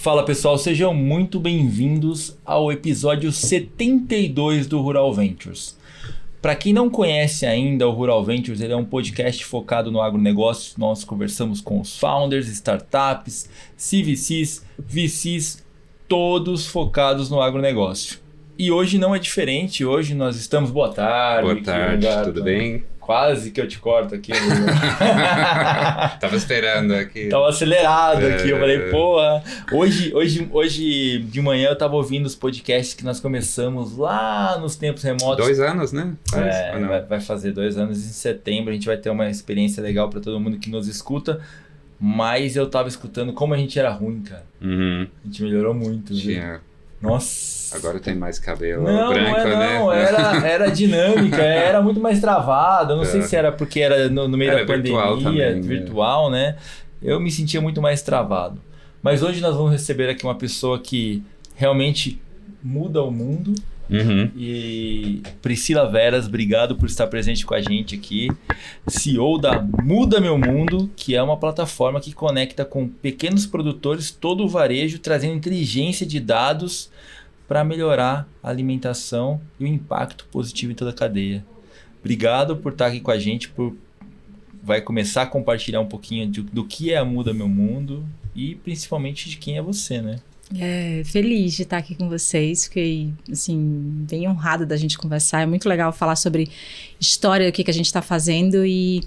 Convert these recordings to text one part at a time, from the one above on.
Fala pessoal, sejam muito bem-vindos ao episódio 72 do Rural Ventures. Para quem não conhece ainda, o Rural Ventures ele é um podcast focado no agronegócio. Nós conversamos com os founders, startups, CVCs, VCs, todos focados no agronegócio. E hoje não é diferente, hoje nós estamos... Boa tarde. Boa tarde, tudo bem? Quase que eu te corto aqui. Tava esperando aqui. Tava acelerado aqui, eu falei, porra. Hoje de manhã eu tava ouvindo os podcasts que nós começamos lá nos tempos remotos. 2 anos, né? Vai fazer 2 anos em setembro, a gente vai ter uma experiência legal pra todo mundo que nos escuta. Mas eu tava escutando como a gente era ruim, cara. Uhum. A gente melhorou muito. Tinha. Nossa. Agora tem mais cabelo branco, né? Era dinâmica, era muito mais travado. Eu não sei se era porque era no meio da pandemia, também, virtual, né? Eu me sentia muito mais travado. Mas hoje nós vamos receber aqui uma pessoa que realmente muda o mundo. Uhum. E Priscila Veras, obrigado por estar presente com a gente aqui, CEO da Muda Meu Mundo, que é uma plataforma que conecta com pequenos produtores todo o varejo, trazendo inteligência de dados para melhorar a alimentação e o impacto positivo em toda a cadeia. Obrigado por estar aqui com a gente, vai começar a compartilhar um pouquinho do que é a Muda Meu Mundo e principalmente de quem é você, né? Feliz de estar aqui com vocês, fiquei assim, bem honrada da gente conversar, é muito legal falar sobre história, o que a gente está fazendo e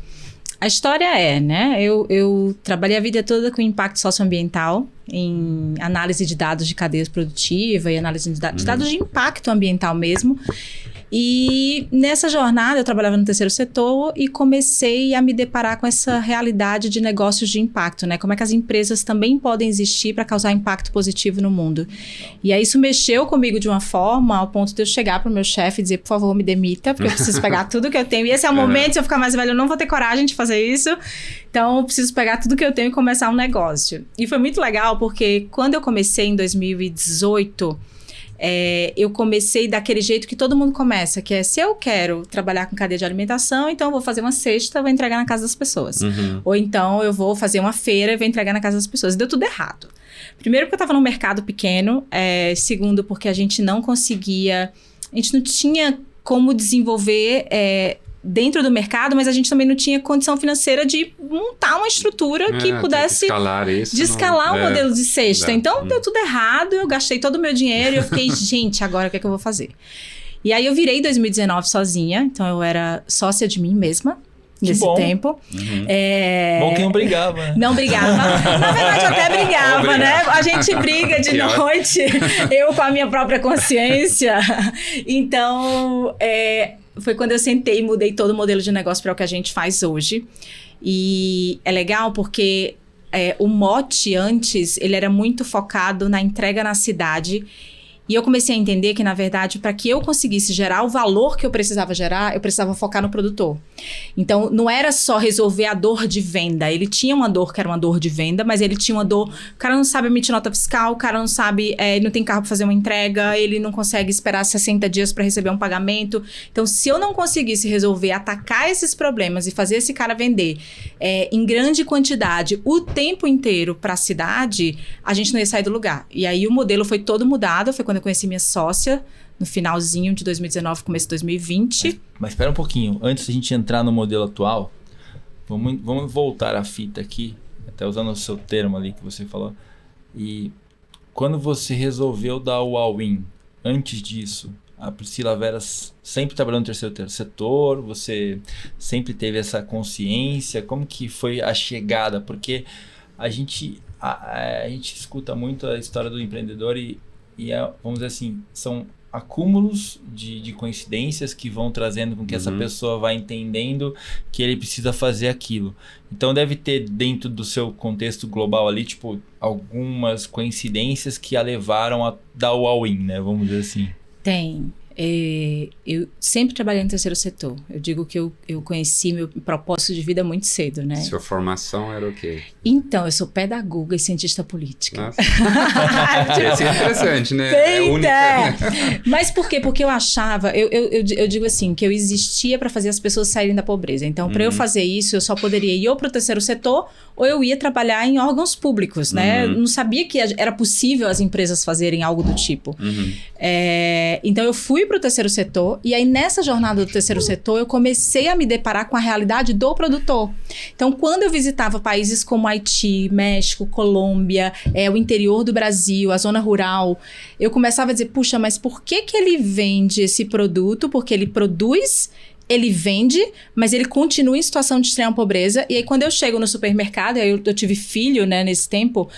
a história né, eu trabalhei a vida toda com impacto socioambiental em análise de dados de cadeia produtiva e análise de dados de impacto ambiental mesmo. E nessa jornada eu trabalhava no terceiro setor e comecei a me deparar com essa realidade de negócios de impacto, né? Como é que as empresas também podem existir para causar impacto positivo no mundo. E aí isso mexeu comigo de uma forma ao ponto de eu chegar para o meu chefe e dizer, por favor, me demita, porque eu preciso pegar tudo que eu tenho. E esse é o momento, se eu ficar mais velho, eu não vou ter coragem de fazer isso. Então eu preciso pegar tudo que eu tenho e começar um negócio. E foi muito legal porque quando eu comecei em 2018... eu comecei daquele jeito que todo mundo começa, que é se eu quero trabalhar com cadeia de alimentação, então eu vou fazer uma cesta e vou entregar na casa das pessoas. Uhum. Ou então eu vou fazer uma feira e vou entregar na casa das pessoas. Deu tudo errado. Primeiro porque eu estava num mercado pequeno, segundo porque a gente não tinha como desenvolver dentro do mercado, mas a gente também não tinha condição financeira de montar uma estrutura que pudesse escalar o modelo de cesta. Então, deu tudo errado, eu gastei todo o meu dinheiro e eu fiquei, gente, agora o que é que eu vou fazer? E aí eu virei em 2019 sozinha, então eu era sócia de mim mesma. Nesse tempo. Uhum. Bom que não brigava, né? Não brigava. Na verdade, eu até brigava, né? A gente briga de noite, eu com a minha própria consciência. Então, foi quando eu sentei e mudei todo o modelo de negócio para o que a gente faz hoje. E é legal porque o mote antes, ele era muito focado na entrega na cidade. E eu comecei a entender que, na verdade, para que eu conseguisse gerar o valor que eu precisava gerar, eu precisava focar no produtor. Então, não era só resolver a dor de venda. Ele tinha uma dor que era uma dor de venda, mas ele tinha uma dor... O cara não sabe emitir nota fiscal, o cara não sabe... ele não tem carro para fazer uma entrega, ele não consegue esperar 60 dias para receber um pagamento. Então, se eu não conseguisse resolver, atacar esses problemas e fazer esse cara vender em grande quantidade o tempo inteiro para a cidade, a gente não ia sair do lugar. E aí, o modelo foi todo mudado, foi quando eu conheci minha sócia, no finalzinho de 2019, começo de 2020. Mas espera um pouquinho, antes da gente entrar no modelo atual, vamos voltar a fita aqui, até usando o seu termo ali que você falou. E quando você resolveu dar o all-in, antes disso, a Priscila Veras sempre trabalhou no terceiro setor, você sempre teve essa consciência, como que foi a chegada? Porque a gente escuta muito a história do empreendedor e vamos dizer assim, são acúmulos de coincidências que vão trazendo com que essa pessoa vá entendendo que ele precisa fazer aquilo. Então deve ter dentro do seu contexto global ali, tipo, algumas coincidências que a levaram a dar o all-in, né? Vamos dizer assim. Tem. Eu sempre trabalhei no terceiro setor. Eu digo que eu conheci meu propósito de vida muito cedo, né? Sua formação era o quê? Então, eu sou pedagoga e cientista política. Nossa. Isso é interessante, né? É única. Mas por quê? Porque eu achava, eu digo assim, que eu existia para fazer as pessoas saírem da pobreza. Então, para eu fazer isso, eu só poderia ir ou para o terceiro setor ou eu ia trabalhar em órgãos públicos, né? Não sabia que era possível as empresas fazerem algo do tipo. Então eu fui para o terceiro setor, e aí nessa jornada do terceiro setor eu comecei a me deparar com a realidade do produtor. Então quando eu visitava países como Haiti, México, Colômbia, o interior do Brasil, a zona rural, eu começava a dizer, puxa, mas por que ele vende esse produto? Porque ele produz, ele vende, mas ele continua em situação de extrema pobreza. E aí, quando eu chego no supermercado, eu tive filho, né, nesse tempo,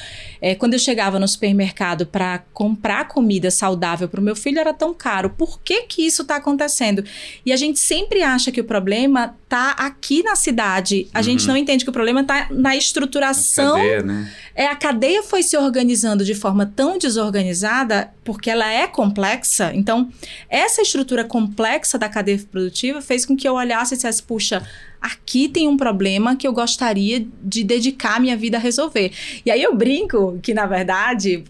quando eu chegava no supermercado para comprar comida saudável para o meu filho, era tão caro. Por que isso está acontecendo? E a gente sempre acha que o problema está aqui na cidade. A gente não entende que o problema está na estruturação. A cadeia, né? A cadeia foi se organizando de forma tão desorganizada, porque ela é complexa. Então, essa estrutura complexa da cadeia produtiva fez com que eu olhasse e dissesse, puxa, aqui tem um problema que eu gostaria de dedicar minha vida a resolver. E aí eu brinco que, na verdade,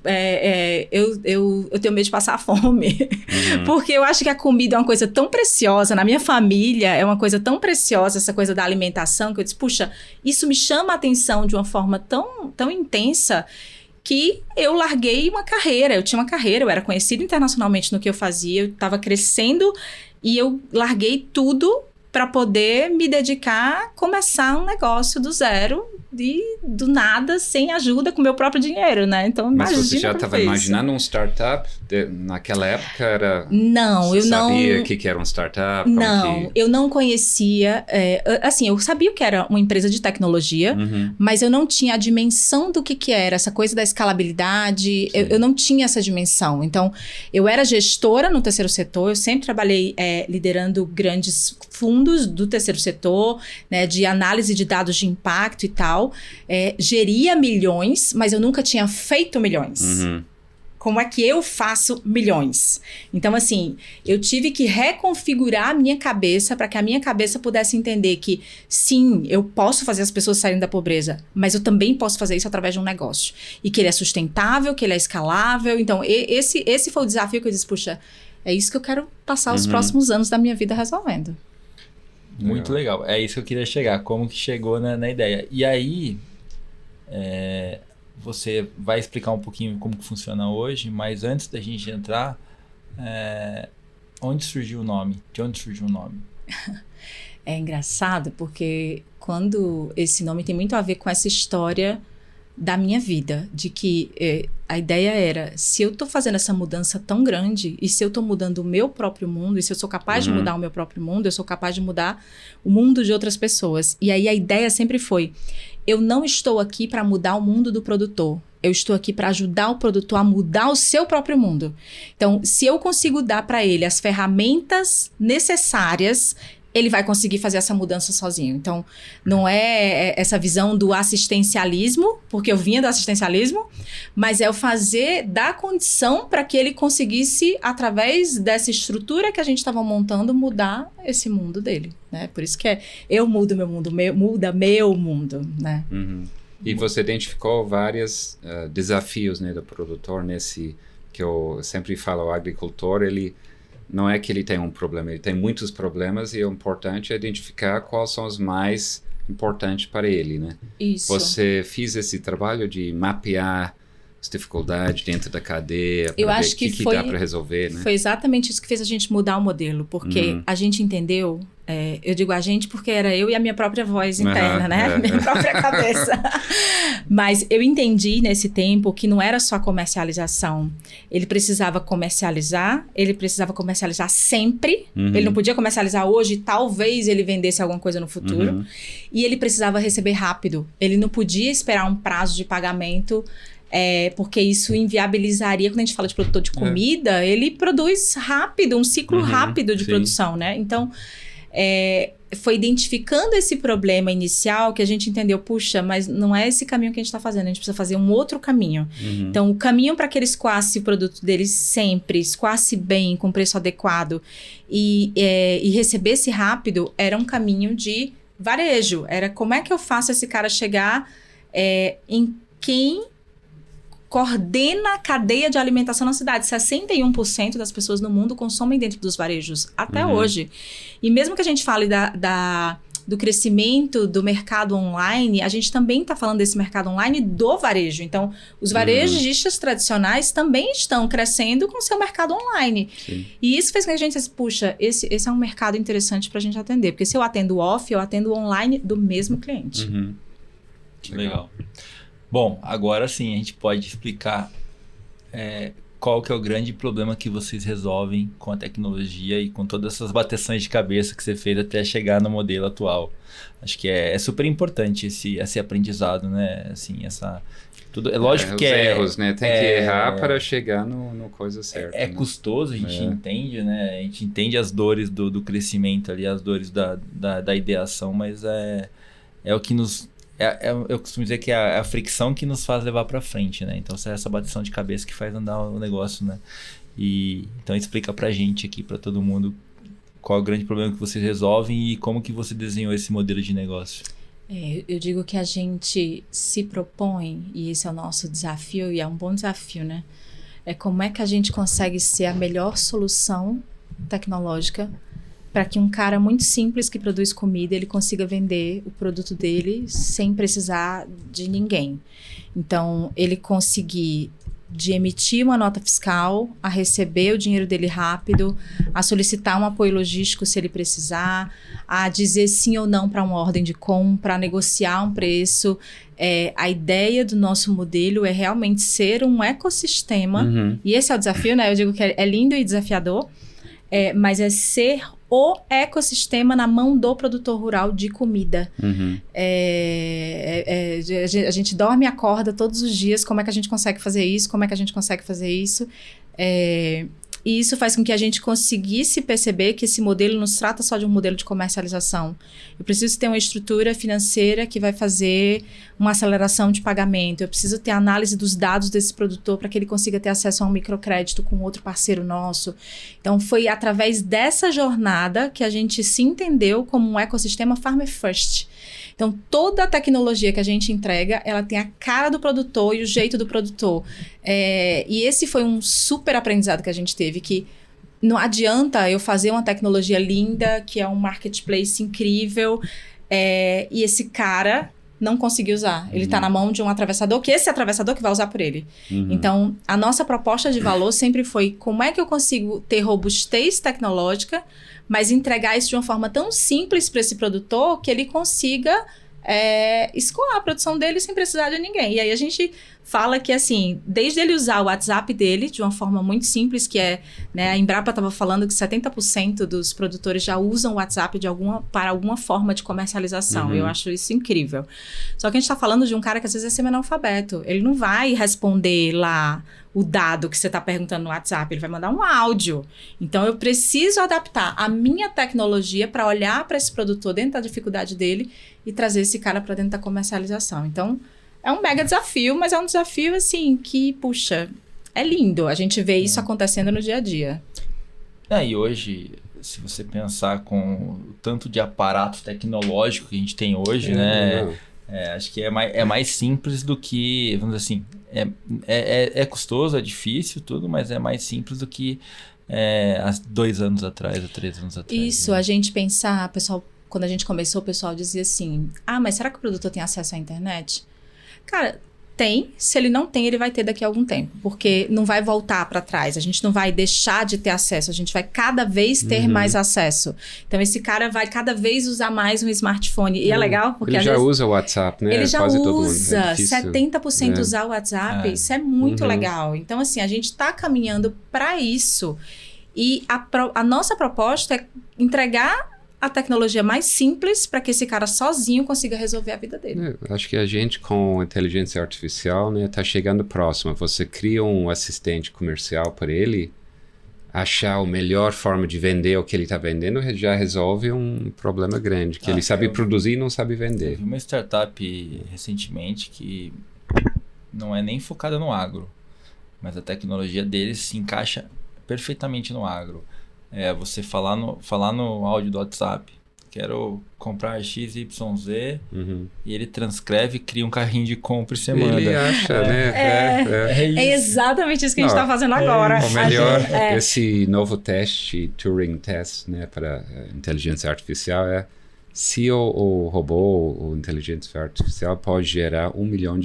eu tenho medo de passar fome. Porque eu acho que a comida é uma coisa tão preciosa. Na minha família, é uma coisa tão preciosa, essa coisa da alimentação, que eu disse, puxa, isso me chama a atenção de uma forma tão, tão intensa, que eu larguei uma carreira. Eu tinha uma carreira, eu era conhecida internacionalmente no que eu fazia, eu estava crescendo, e eu larguei tudo para poder me dedicar a começar um negócio do zero, do nada, sem ajuda, com meu próprio dinheiro, né? Então, mas imagina. você já estava imaginando um startup? Naquela época era... Não, eu não... Sabia o que era um startup? Não, eu não conhecia... assim, eu sabia o que era uma empresa de tecnologia, mas eu não tinha a dimensão do que era, essa coisa da escalabilidade, eu não tinha essa dimensão. Então, eu era gestora no terceiro setor, eu sempre trabalhei liderando grandes fundos do terceiro setor, né, de análise de dados de impacto e tal, geria milhões, mas eu nunca tinha feito milhões. Como é que eu faço milhões? Então, assim, eu tive que reconfigurar a minha cabeça para que a minha cabeça pudesse entender que, sim, eu posso fazer as pessoas saírem da pobreza, mas eu também posso fazer isso através de um negócio. E que ele é sustentável, que ele é escalável. Então, esse foi o desafio que eu disse, puxa, é isso que eu quero passar os próximos anos da minha vida resolvendo. Muito legal. É isso que eu queria chegar. Como que chegou na ideia. E aí, você vai explicar um pouquinho como que funciona hoje, mas antes da gente entrar, onde surgiu o nome? De onde surgiu o nome? É engraçado porque quando esse nome tem muito a ver com essa história da minha vida, de que a ideia era, se eu tô fazendo essa mudança tão grande, e se eu tô mudando o meu próprio mundo, e se eu sou capaz de mudar o meu próprio mundo, eu sou capaz de mudar o mundo de outras pessoas. E aí a ideia sempre foi, eu não estou aqui para mudar o mundo do produtor, eu estou aqui para ajudar o produtor a mudar o seu próprio mundo. Então, se eu consigo dar para ele as ferramentas necessárias, ele vai conseguir fazer essa mudança sozinho. Então, não é essa visão do assistencialismo, porque eu vinha do assistencialismo, mas é o dar condição para que ele conseguisse, através dessa estrutura que a gente estava montando, mudar esse mundo dele, né? Por isso que eu mudo meu mundo, muda meu mundo, né? E você identificou vários desafios, né, do produtor nesse, que eu sempre falo, o agricultor, ele não é que ele tem um problema, ele tem muitos problemas e o importante é identificar quais são os mais importantes para ele, né? Isso. Você fez esse trabalho de mapear as dificuldades dentro da cadeia, eu para ver acho o que dá para resolver, né? Foi exatamente isso que fez a gente mudar o modelo, porque a gente entendeu, eu digo a gente porque era eu e a minha própria voz interna, né? Minha própria cabeça. Mas eu entendi nesse tempo que não era só comercialização. Ele precisava comercializar sempre. Ele não podia comercializar hoje, talvez ele vendesse alguma coisa no futuro. E ele precisava receber rápido. Ele não podia esperar um prazo de pagamento, porque isso inviabilizaria, quando a gente fala de produtor de comida, ele produz rápido, um ciclo rápido de produção, né? Então, foi identificando esse problema inicial que a gente entendeu, puxa, mas não é esse caminho que a gente está fazendo, a gente precisa fazer um outro caminho. Então, o caminho para que ele escoasse o produto deles sempre, escoasse bem, com preço adequado e recebesse rápido, era um caminho de varejo. Era como é que eu faço esse cara chegar em quem coordena a cadeia de alimentação na cidade. 61% das pessoas no mundo consomem dentro dos varejos, até hoje. E mesmo que a gente fale do crescimento do mercado online, a gente também está falando desse mercado online do varejo. Então, os varejistas tradicionais também estão crescendo com o seu mercado online. Sim. E isso fez com que a gente disse, puxa, esse é um mercado interessante para a gente atender. Porque se eu atendo off, eu atendo online do mesmo cliente. Que legal. Bom, agora sim a gente pode explicar qual que é o grande problema que vocês resolvem com a tecnologia e com todas essas bateções de cabeça que você fez até chegar no modelo atual. Acho que é super importante esse aprendizado, né? Assim, tudo, é lógico que os erros, né? Tem que errar para chegar no coisa certa. É né? custoso, a gente entende, né? A gente entende as dores do crescimento ali, as dores da ideação, mas é o que nos... eu costumo dizer que é a fricção que nos faz levar para frente, né? Então, é essa bateção de cabeça que faz andar o negócio, né? Então, explica pra gente aqui, pra todo mundo, qual é o grande problema que vocês resolvem e como que você desenhou esse modelo de negócio. Eu digo que a gente se propõe, e esse é o nosso desafio, e é um bom desafio, né? É como é que a gente consegue ser a melhor solução tecnológica para que um cara muito simples que produz comida, ele consiga vender o produto dele sem precisar de ninguém. Então, ele conseguir de emitir uma nota fiscal, a receber o dinheiro dele rápido, a solicitar um apoio logístico se ele precisar, a dizer sim ou não para uma ordem de compra, a negociar um preço. A ideia do nosso modelo é realmente ser um ecossistema, e esse é o desafio, né? Eu digo que é lindo e desafiador, mas é ser o ecossistema na mão do produtor rural de comida. A gente dorme e acorda todos os dias, como é que a gente consegue fazer isso, e isso faz com que a gente conseguisse perceber que esse modelo não se trata só de um modelo de comercialização. Eu preciso ter uma estrutura financeira que vai fazer uma aceleração de pagamento. Eu preciso ter análise dos dados desse produtor para que ele consiga ter acesso a um microcrédito com outro parceiro nosso. Então, foi através dessa jornada que a gente se entendeu como um ecossistema Farmer First. Então, toda a tecnologia que a gente entrega, ela tem a cara do produtor e o jeito do produtor. E esse foi um super aprendizado que a gente teve, que não adianta eu fazer uma tecnologia linda, que é um marketplace incrível, e esse cara não conseguir usar. Ele está na mão de um atravessador, que esse atravessador que vai usar por ele. Então, a nossa proposta de valor sempre foi como é que eu consigo ter robustez tecnológica, mas entregar isso de uma forma tão simples para esse produtor que ele consiga escoar a produção dele sem precisar de ninguém. E aí a gente fala que, assim, desde ele usar o WhatsApp dele de uma forma muito simples, que né, a Embrapa estava falando que 70% dos produtores já usam o WhatsApp para alguma forma de comercialização. Eu acho isso incrível. Só que a gente está falando de um cara que às vezes é semi-analfabeto. Ele não vai responder lá o dado que você está perguntando no WhatsApp, ele vai mandar um áudio. Então, eu preciso adaptar a minha tecnologia para olhar para esse produtor dentro da dificuldade dele e trazer esse cara para dentro da comercialização. Então, é um mega desafio, mas é um desafio, assim, que, puxa, é lindo. A gente vê isso acontecendo no dia a dia. E hoje, se você pensar com o tanto de aparato tecnológico que a gente tem hoje, né? Acho que é mais simples do que, vamos dizer assim, é custoso, é difícil, tudo, mas é mais simples do que há 2 anos atrás, há 3 anos atrás. Isso, né? a gente pensar, pessoal, quando a gente começou, o pessoal dizia assim, mas será que o produtor tem acesso à internet? Cara, tem. Se ele não tem, ele vai ter daqui a algum tempo. Porque não vai voltar para trás. A gente não vai deixar de ter acesso. A gente vai cada vez ter mais acesso. Então, esse cara vai cada vez usar mais um smartphone. E é legal porque... Ele já usa o WhatsApp, né? Ele já Quase usa. todo mundo. 70% usar o WhatsApp. Isso é muito legal. Então, assim, a gente está caminhando para isso. E a nossa proposta é entregar a tecnologia mais simples para que esse cara sozinho consiga resolver a vida dele. Acho que a gente com inteligência artificial, né, tá chegando próximo. Você cria um assistente comercial para ele achar a melhor forma de vender o que ele está vendendo, já resolve um problema grande, que ele sabe produzir e não sabe vender. Eu vi uma startup recentemente que não é nem focada no agro, mas a tecnologia deles se encaixa perfeitamente no agro. Você falar no áudio do WhatsApp, quero comprar XYZ, e ele transcreve, cria um carrinho de compra e você manda. Ele acha, né? É exatamente isso que a gente está fazendo agora. O melhor, esse novo teste, Turing Test, né, para inteligência artificial Se o robô, o inteligência artificial, pode gerar $1 milhão,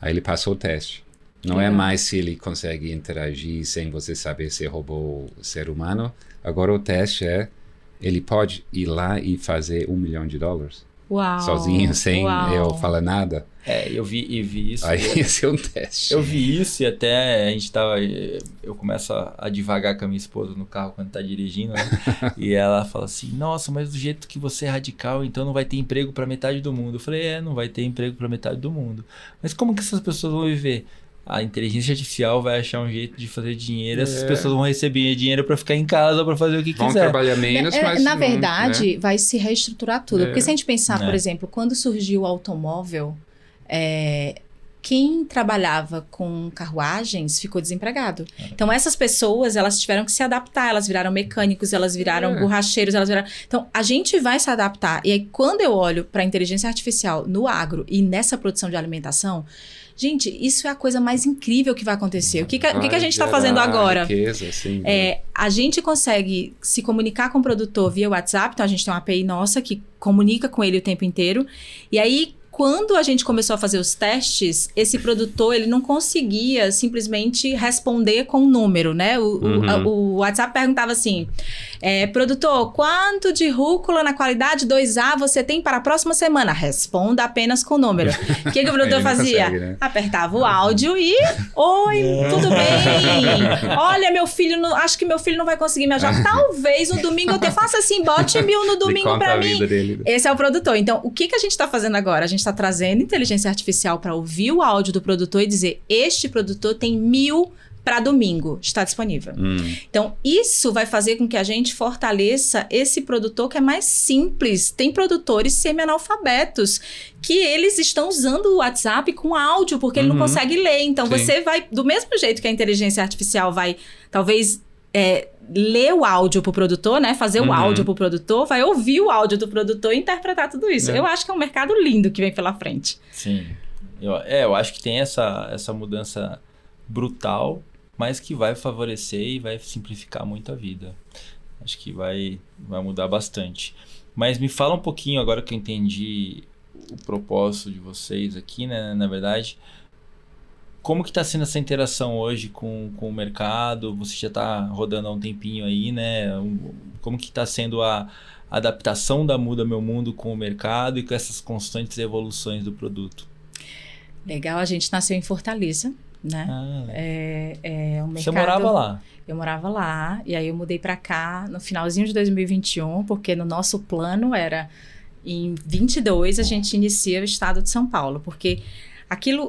aí ele passou o teste. Não é mais se ele consegue interagir sem você saber se é robô ou ser humano. Agora o teste é, ele pode ir lá e fazer $1 milhão Uau, sozinho, sem eu falar nada. Eu vi isso. Aí esse é um teste. Eu vi isso e até eu começo a divagar com a minha esposa no carro quando tá dirigindo, né? E ela fala assim, nossa, mas do jeito que você é radical, então não vai ter emprego para metade do mundo. Eu falei, não vai ter emprego para metade do mundo. Mas como que essas pessoas vão viver? A inteligência artificial vai achar um jeito de fazer dinheiro, essas pessoas vão receber dinheiro para ficar em casa, para fazer o que quiser. Vão trabalhar menos, mas... Na verdade, vai se reestruturar tudo. Porque se a gente pensar, por exemplo, quando surgiu o automóvel, quem trabalhava com carruagens ficou desempregado. Então, essas pessoas, elas tiveram que se adaptar. Elas viraram mecânicos, elas viraram borracheiros, elas viraram... Então, a gente vai se adaptar. E aí, quando eu olho para a inteligência artificial no agro e nessa produção de alimentação... Gente, isso é a coisa mais incrível que vai acontecer. O que a gente está fazendo agora? Riqueza, sim, a gente consegue se comunicar com o produtor via WhatsApp. Então, a gente tem uma API nossa que comunica com ele o tempo inteiro. E aí, quando a gente começou a fazer os testes, esse produtor, ele não conseguia simplesmente responder com um número, né? O WhatsApp perguntava assim, produtor, quanto de rúcula na qualidade 2A você tem para a próxima semana? Responda apenas com número. O que o produtor fazia? Consegue, né? Apertava o áudio e... Oi, tudo bem? Olha, meu filho, acho que meu filho não vai conseguir me ajudar. Talvez no domingo eu faça assim, bote 1000 no domingo para mim. Esse é o produtor. Então, o que a gente está fazendo agora? A gente está trazendo inteligência artificial para ouvir o áudio do produtor e dizer, este produtor tem 1000 para domingo, está disponível. Então, isso vai fazer com que a gente fortaleça esse produtor que é mais simples. Tem produtores semi-analfabetos que eles estão usando o WhatsApp com áudio, porque ele não consegue ler. Então, você vai, do mesmo jeito que a inteligência artificial vai, talvez... ler o áudio pro produtor, né? Fazer o áudio pro produtor, vai ouvir o áudio do produtor e interpretar tudo isso. Eu acho que é um mercado lindo que vem pela frente. Sim. Eu acho que tem essa mudança brutal, mas que vai favorecer e vai simplificar muito a vida. Acho que vai mudar bastante. Mas me fala um pouquinho, agora que eu entendi o propósito de vocês aqui, né? Na verdade... Como que está sendo essa interação hoje com o mercado? Você já está rodando há um tempinho aí, né? Como que está sendo a adaptação da Muda Meu Mundo com o mercado e com essas constantes evoluções do produto? Legal, a gente nasceu em Fortaleza, né? Um mercado... Você morava lá? Eu morava lá, e aí eu mudei para cá no finalzinho de 2021, porque no nosso plano era, em 22, a gente inicia o estado de São Paulo, porque...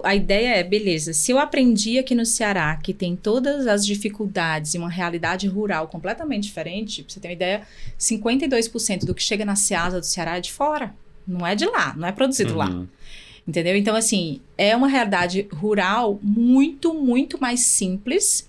a ideia é, beleza, se eu aprendi aqui no Ceará que tem todas as dificuldades e uma realidade rural completamente diferente, pra você ter uma ideia, 52% do que chega na Ceasa do Ceará é de fora, não é de lá, não é produzido lá. Entendeu? Então, assim, é uma realidade rural muito, muito mais simples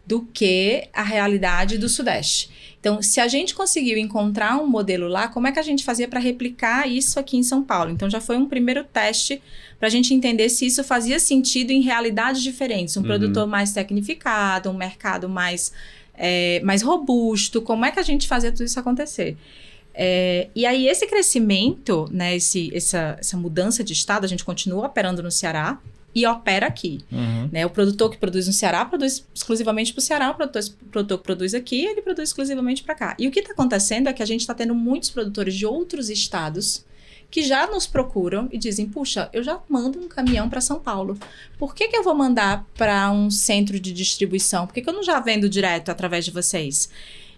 do que a realidade do Sudeste. Então, se a gente conseguiu encontrar um modelo lá, como é que a gente fazia para replicar isso aqui em São Paulo? Então, já foi um primeiro teste para a gente entender se isso fazia sentido em realidades diferentes. Um produtor mais tecnificado, um mercado mais robusto. Como é que a gente fazia tudo isso acontecer? E aí, esse crescimento, né, essa mudança de estado, a gente continua operando no Ceará, e opera aqui. Né? O produtor que produz no Ceará produz exclusivamente para o Ceará, o produtor que produz aqui, ele produz exclusivamente para cá. E o que está acontecendo é que a gente está tendo muitos produtores de outros estados que já nos procuram e dizem, puxa, eu já mando um caminhão para São Paulo. Por que eu vou mandar para um centro de distribuição? Por que eu não já vendo direto através de vocês?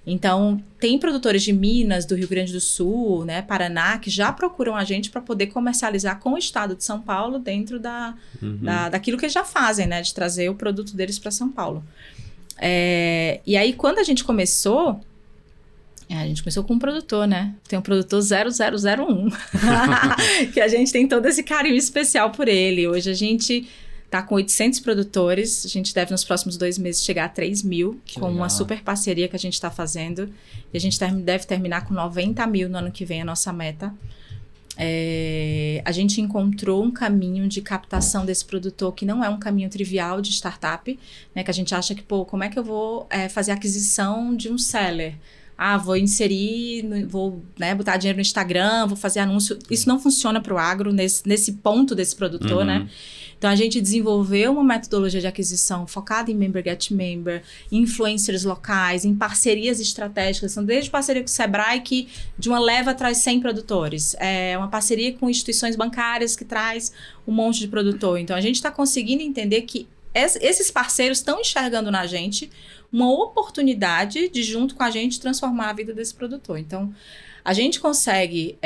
Então, tem produtores de Minas, do Rio Grande do Sul, né, Paraná, que já procuram a gente para poder comercializar com o estado de São Paulo dentro daquilo que eles já fazem, né, de trazer o produto deles para São Paulo. E aí, quando a gente começou com um produtor, né? Tem um produtor 0001, que a gente tem todo esse carinho especial por ele. Hoje a gente... tá com 800 produtores, a gente deve nos próximos 2 meses chegar a 3.000, com uma super parceria que a gente está fazendo, e a gente deve terminar com 90.000 no ano que vem, a nossa meta. A gente encontrou um caminho de captação desse produtor que não é um caminho trivial de startup, né, que a gente acha que, como é que eu vou fazer a aquisição de um seller? vou inserir, vou, né, botar dinheiro no Instagram, vou fazer anúncio. Isso não funciona para o agro nesse ponto desse produtor, né? Então, a gente desenvolveu uma metodologia de aquisição focada em Member Get Member, influencers locais, em parcerias estratégicas. São desde parceria com o Sebrae, que de uma leva traz 100 produtores. É uma parceria com instituições bancárias que traz um monte de produtor. Então, a gente está conseguindo entender que esses parceiros estão enxergando na gente uma oportunidade de, junto com a gente, transformar a vida desse produtor. Então, a gente consegue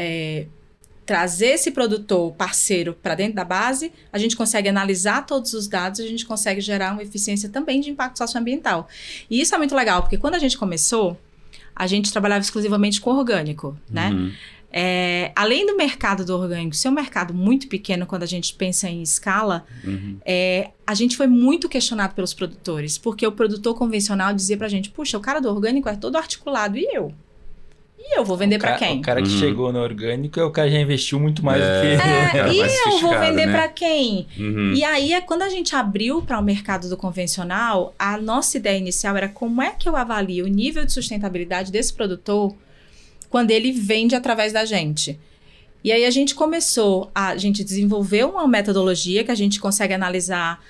trazer esse produtor parceiro para dentro da base, a gente consegue analisar todos os dados, a gente consegue gerar uma eficiência também de impacto socioambiental. E isso é muito legal, porque quando a gente começou, a gente trabalhava exclusivamente com orgânico, né? Além do mercado do orgânico ser um mercado muito pequeno quando a gente pensa em escala, a gente foi muito questionado pelos produtores, porque o produtor convencional dizia pra gente, puxa, o cara do orgânico é todo articulado, e eu? E eu vou vender pra quem? O cara que chegou no orgânico é o cara que já investiu muito mais do que... E eu vou vender, né, pra quem? Uhum. E aí, quando a gente abriu para o mercado do convencional, a nossa ideia inicial era como é que eu avalio o nível de sustentabilidade desse produtor quando ele vende através da gente. E aí a gente desenvolveu uma metodologia que a gente consegue analisar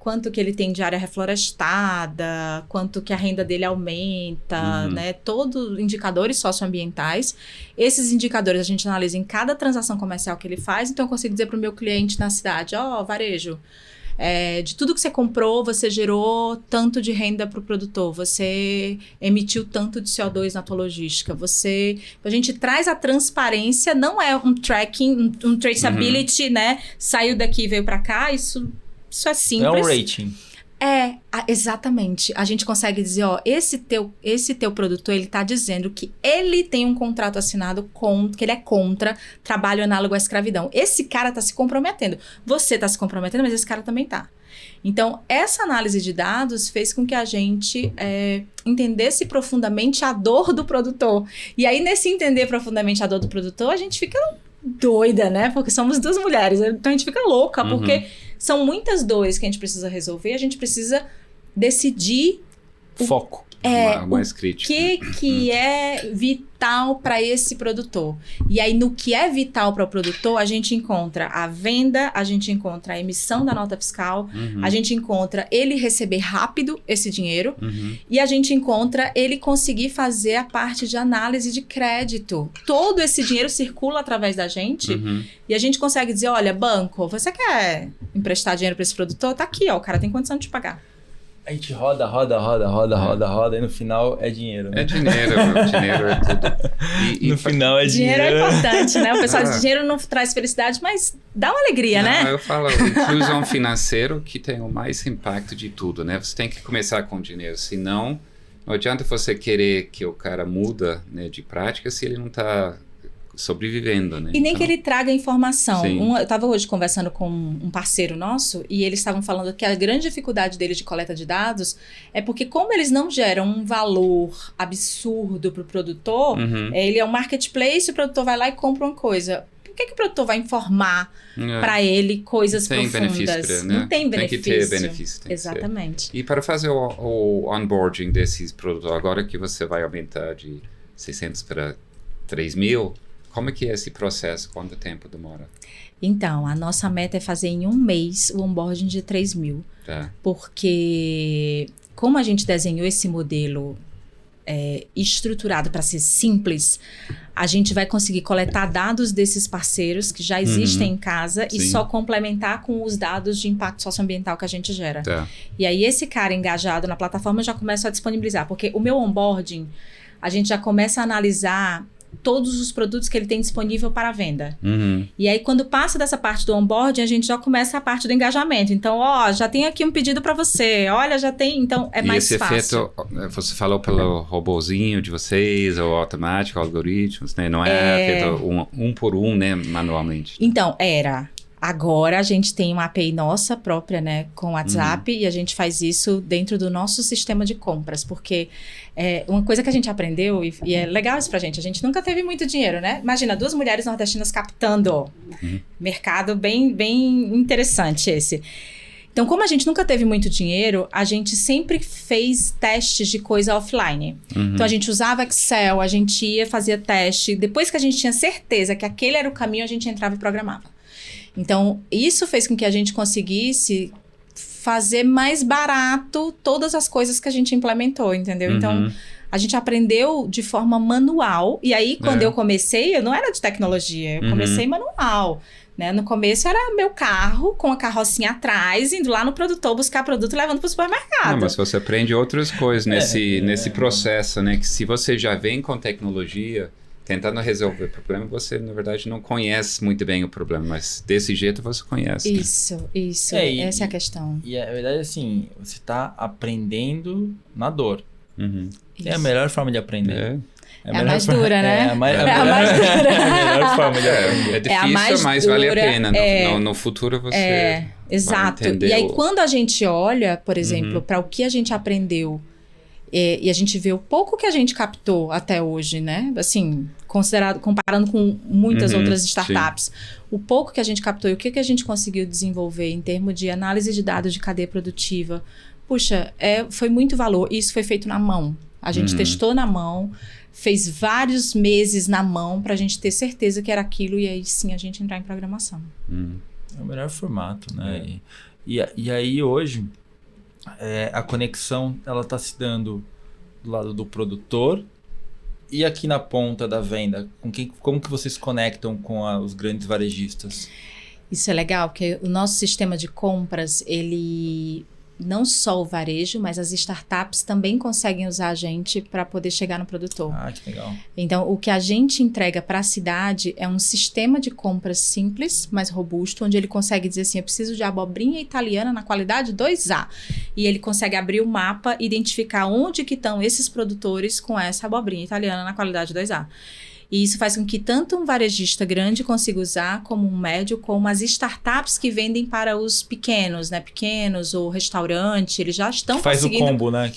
quanto que ele tem de área reflorestada, quanto que a renda dele aumenta, né? Todos indicadores socioambientais. Esses indicadores a gente analisa em cada transação comercial que ele faz, então eu consigo dizer para o meu cliente na cidade, varejo, de tudo que você comprou, você gerou tanto de renda para o produtor, você emitiu tanto de CO2 na tua logística, a gente traz a transparência, não é um tracking, um traceability, né? Saiu daqui e veio para cá, isso é simples. É um rating. Exatamente. A gente consegue dizer, esse teu produtor, ele tá dizendo que ele tem um contrato assinado que ele é contra trabalho análogo à escravidão. Esse cara tá se comprometendo. Você tá se comprometendo, mas esse cara também tá. Então, essa análise de dados fez com que a gente entendesse profundamente a dor do produtor. E aí, nesse entender profundamente a dor do produtor, a gente fica doida, né? Porque somos duas mulheres. Então, a gente fica louca, porque são muitas dores que a gente precisa resolver. A gente precisa decidir... Foco. Mais crítico. O que é vital para esse produtor. E aí, no que é vital para o produtor, a gente encontra a venda, a gente encontra a emissão da nota fiscal, a gente encontra ele receber rápido esse dinheiro e a gente encontra ele conseguir fazer a parte de análise de crédito. Todo esse dinheiro circula através da gente e a gente consegue dizer, olha, banco, você quer emprestar dinheiro para esse produtor? Tá aqui, o cara tem condição de te pagar. A gente roda, e no final é dinheiro, né? É dinheiro é tudo. No final é dinheiro. Dinheiro é importante, né? O pessoal diz que dinheiro não traz felicidade, mas dá uma alegria, né? Eu falo, inclusão financeira que tem o mais impacto de tudo, né? Você tem que começar com dinheiro, senão não adianta você querer que o cara muda, né, de prática se ele não está sobrevivendo, né? E nem que ele traga informação. Sim. Eu estava hoje conversando com um parceiro nosso e eles estavam falando que a grande dificuldade deles de coleta de dados é porque como eles não geram um valor absurdo para o produtor, ele é um marketplace, o produtor vai lá e compra uma coisa. Por que o produtor vai informar para ele coisas profundas? Né? Não tem benefício. Tem que ter benefício. Exatamente. E para fazer o onboarding desses produtores, agora que você vai aumentar de 600 para 3.000, como é que é esse processo? Quanto tempo demora? Então, a nossa meta é fazer em 1 mês o onboarding de 3.000. Tá. Porque como a gente desenhou esse modelo estruturado para ser simples, a gente vai conseguir coletar dados desses parceiros que já existem em casa e só complementar com os dados de impacto socioambiental que a gente gera. Tá. E aí esse cara engajado na plataforma já começa a disponibilizar, porque o meu onboarding, a gente já começa a analisar todos os produtos que ele tem disponível para venda. E aí, quando passa dessa parte do onboarding, a gente já começa a parte do engajamento. Então, já tem aqui um pedido para você. Olha, já tem... Então, é mais fácil. E esse feito, você falou pelo robozinho de vocês, ou automático, algoritmos, né? Não é feito um por um, né? Manualmente. Então, era... Agora a gente tem uma API nossa própria, né, com o WhatsApp, e a gente faz isso dentro do nosso sistema de compras, porque uma coisa que a gente aprendeu, e é legal isso pra gente, a gente nunca teve muito dinheiro, né? Imagina, 2 mulheres nordestinas captando. Mercado bem interessante esse. Então, como a gente nunca teve muito dinheiro, a gente sempre fez testes de coisa offline. Então, a gente usava Excel, a gente ia, fazia teste. Depois que a gente tinha certeza que aquele era o caminho, a gente entrava e programava. Então, isso fez com que a gente conseguisse fazer mais barato todas as coisas que a gente implementou, entendeu? Então, a gente aprendeu de forma manual. E aí, quando eu comecei, eu não era de tecnologia. Eu comecei manual. Né? No começo era meu carro com a carrocinha atrás, indo lá no produtor buscar produto e levando para o supermercado. Não, mas você aprende outras coisas nesse processo, né? Que se você já vem com tecnologia, tentando resolver o problema, você, na verdade, não conhece muito bem o problema, mas desse jeito você conhece. Isso. Essa é a questão. E a verdade é assim, você está aprendendo na dor. É a melhor forma de aprender. É a mais dura, né? É a mais dura. É a melhor forma de aprender. É difícil, mas vale a pena. No futuro você exato. vai entender. E aí, quando a gente olha, por exemplo, para o que a gente aprendeu e a gente vê o pouco que a gente captou até hoje, né? Assim, comparando com muitas outras startups. O pouco que a gente captou e o que a gente conseguiu desenvolver em termos de análise de dados de cadeia produtiva. Puxa, foi muito valor. Isso foi feito na mão. A gente testou na mão, fez vários meses na mão para a gente ter certeza que era aquilo e aí sim a gente entrar em programação. É o melhor formato, né? E aí hoje a conexão ela está se dando do lado do produtor e aqui na ponta da venda. Como que vocês conectam com os grandes varejistas? Isso é legal, porque o nosso sistema de compras, ele... Não só o varejo, mas as startups também conseguem usar a gente para poder chegar no produtor. Ah, que legal. Então, o que a gente entrega para a cidade é um sistema de compras simples, mas robusto, onde ele consegue dizer assim, eu preciso de abobrinha italiana na qualidade 2A. E ele consegue abrir o mapa e identificar onde que estão esses produtores com essa abobrinha italiana na qualidade 2A. E isso faz com que tanto um varejista grande consiga usar, como um médio, como as startups que vendem para os pequenos, né? Pequenos ou restaurante, eles já estão conseguindo... Que faz o combo, né?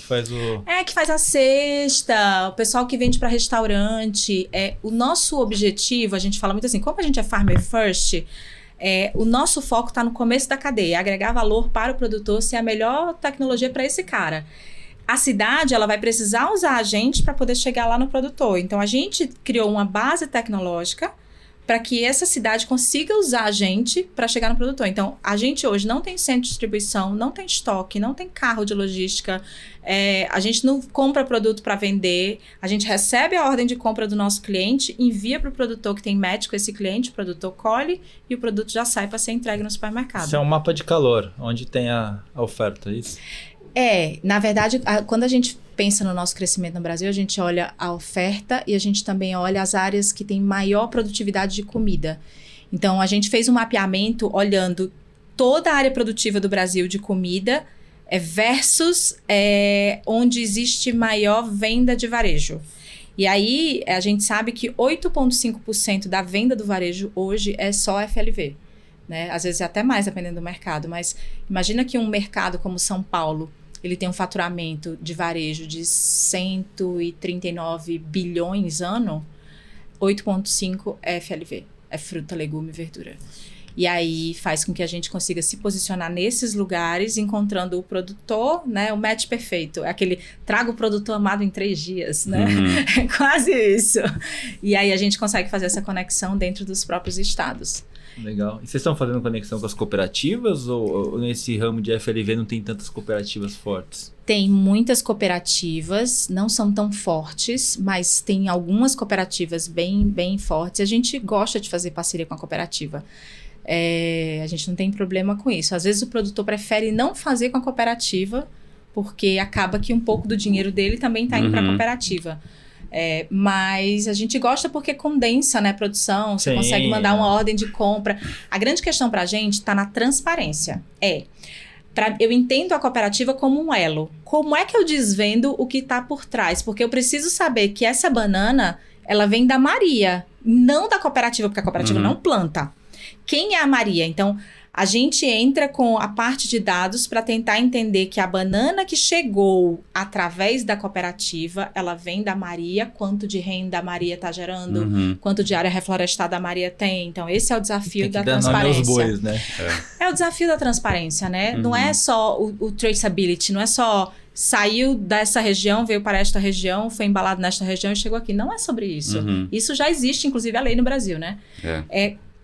Que faz a cesta, o pessoal que vende para restaurante. O nosso objetivo, a gente fala muito assim, como a gente é Farmer First... o nosso foco está no começo da cadeia, agregar valor para o produtor, ser a melhor tecnologia para esse cara. A cidade, ela vai precisar usar a gente para poder chegar lá no produtor. Então, a gente criou uma base tecnológica para que essa cidade consiga usar a gente para chegar no produtor. Então, a gente hoje não tem centro de distribuição, não tem estoque, não tem carro de logística, a gente não compra produto para vender, a gente recebe a ordem de compra do nosso cliente, envia para o produtor que tem match com esse cliente, o produtor colhe e o produto já sai para ser entregue no supermercado. Isso é um mapa de calor, onde tem a oferta, é isso? Na verdade, quando a gente pensa no nosso crescimento no Brasil, a gente olha a oferta e a gente também olha as áreas que têm maior produtividade de comida. Então, a gente fez um mapeamento olhando toda a área produtiva do Brasil de comida versus onde existe maior venda de varejo. E aí, a gente sabe que 8,5% da venda do varejo hoje é só FLV. Né? Às vezes é até mais, dependendo do mercado. Mas imagina que um mercado como São Paulo, ele tem um faturamento de varejo de 139 bilhões ano, 8,5 é FLV, é fruta, legume e verdura. E aí faz com que a gente consiga se posicionar nesses lugares, encontrando o produtor, né? O match perfeito. É aquele, traga o produtor amado em 3 dias, né? É quase isso. E aí a gente consegue fazer essa conexão dentro dos próprios estados. Legal. E vocês estão fazendo conexão com as cooperativas ou nesse ramo de FLV não tem tantas cooperativas fortes? Tem muitas cooperativas, não são tão fortes, mas tem algumas cooperativas bem fortes. A gente gosta de fazer parceria com a cooperativa. A gente não tem problema com isso. Às vezes o produtor prefere não fazer com a cooperativa, porque acaba que um pouco do dinheiro dele também está indo para a cooperativa. Mas a gente gosta porque condensa, né, a produção, você consegue mandar uma ordem de compra. A grande questão para a gente está na transparência. Eu entendo a cooperativa como um elo. Como é que eu desvendo o que está por trás? Porque eu preciso saber que essa banana, ela vem da Maria, não da cooperativa, porque a cooperativa não planta. Quem é a Maria? Então, A gente entra com a parte de dados para tentar entender que a banana que chegou através da cooperativa, ela vem da Maria, quanto de renda a Maria está gerando, quanto de área reflorestada a Maria tem. Então, esse é o desafio da transparência. Nome aos bois, né? É o desafio da transparência, né? Não é só o traceability, não é só saiu dessa região, veio para esta região, foi embalado nesta região e chegou aqui. Não é sobre isso. Isso já existe, inclusive, a lei no Brasil, né?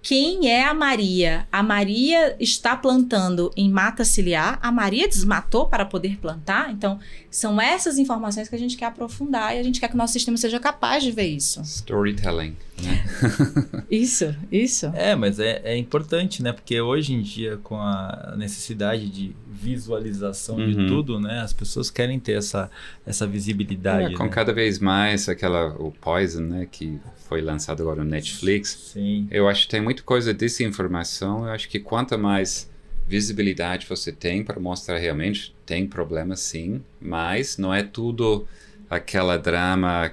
Quem é a Maria? A Maria está plantando em mata ciliar, a Maria desmatou para poder plantar. Então, são essas informações que a gente quer aprofundar e a gente quer que o nosso sistema seja capaz de ver isso. Storytelling, né? Isso. Mas é importante, né? Porque hoje em dia, com a necessidade de visualização de tudo, né? As pessoas querem ter essa visibilidade. Com cada vez mais o Poison, né? Que foi lançado agora no Netflix. Sim. Eu acho que tem muita coisa dessa informação. Eu acho que quanto mais visibilidade você tem para mostrar realmente, tem problema sim, mas não é tudo aquela drama,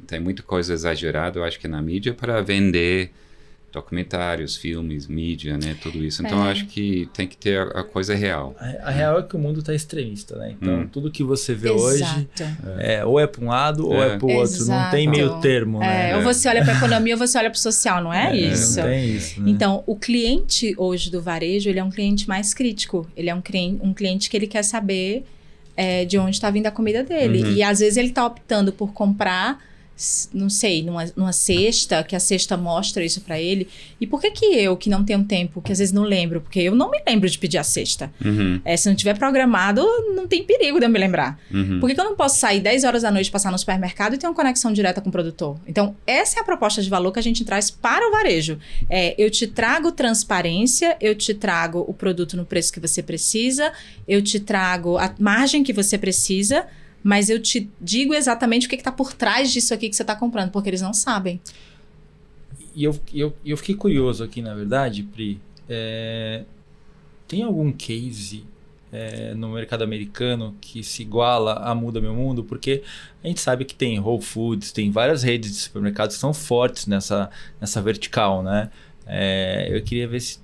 tem muita coisa exagerada, eu acho que na mídia para vender documentários, filmes, mídia, né, tudo isso. Então eu acho que tem que ter a coisa real. A real é que o mundo está extremista, né? Então tudo que você vê hoje ou é para um lado ou é para o outro. Não tem meio termo, né? Ou você olha para a economia ou você olha para o social, não é isso? Não tem isso, né? Então, o cliente hoje do varejo, ele é um cliente mais crítico. Ele é um cliente que ele quer saber de onde está vindo a comida dele. E às vezes ele está optando por comprar, não sei, numa cesta, que a cesta mostra isso pra ele. E por que eu, que não tenho tempo, que às vezes não lembro? Porque eu não me lembro de pedir a cesta. Se não tiver programado, não tem perigo de eu me lembrar. Por que eu não posso sair 10 horas da noite, passar no supermercado e ter uma conexão direta com o produtor? Então, essa é a proposta de valor que a gente traz para o varejo. Eu te trago transparência, eu te trago o produto no preço que você precisa, eu te trago a margem que você precisa, mas eu te digo exatamente o que está por trás disso aqui que você está comprando, porque eles não sabem. E eu fiquei curioso aqui, na verdade, Pri. Tem algum case no mercado americano que se iguala a Muda Meu Mundo? Porque a gente sabe que tem Whole Foods, tem várias redes de supermercados que são fortes nessa vertical, né? Eu queria ver se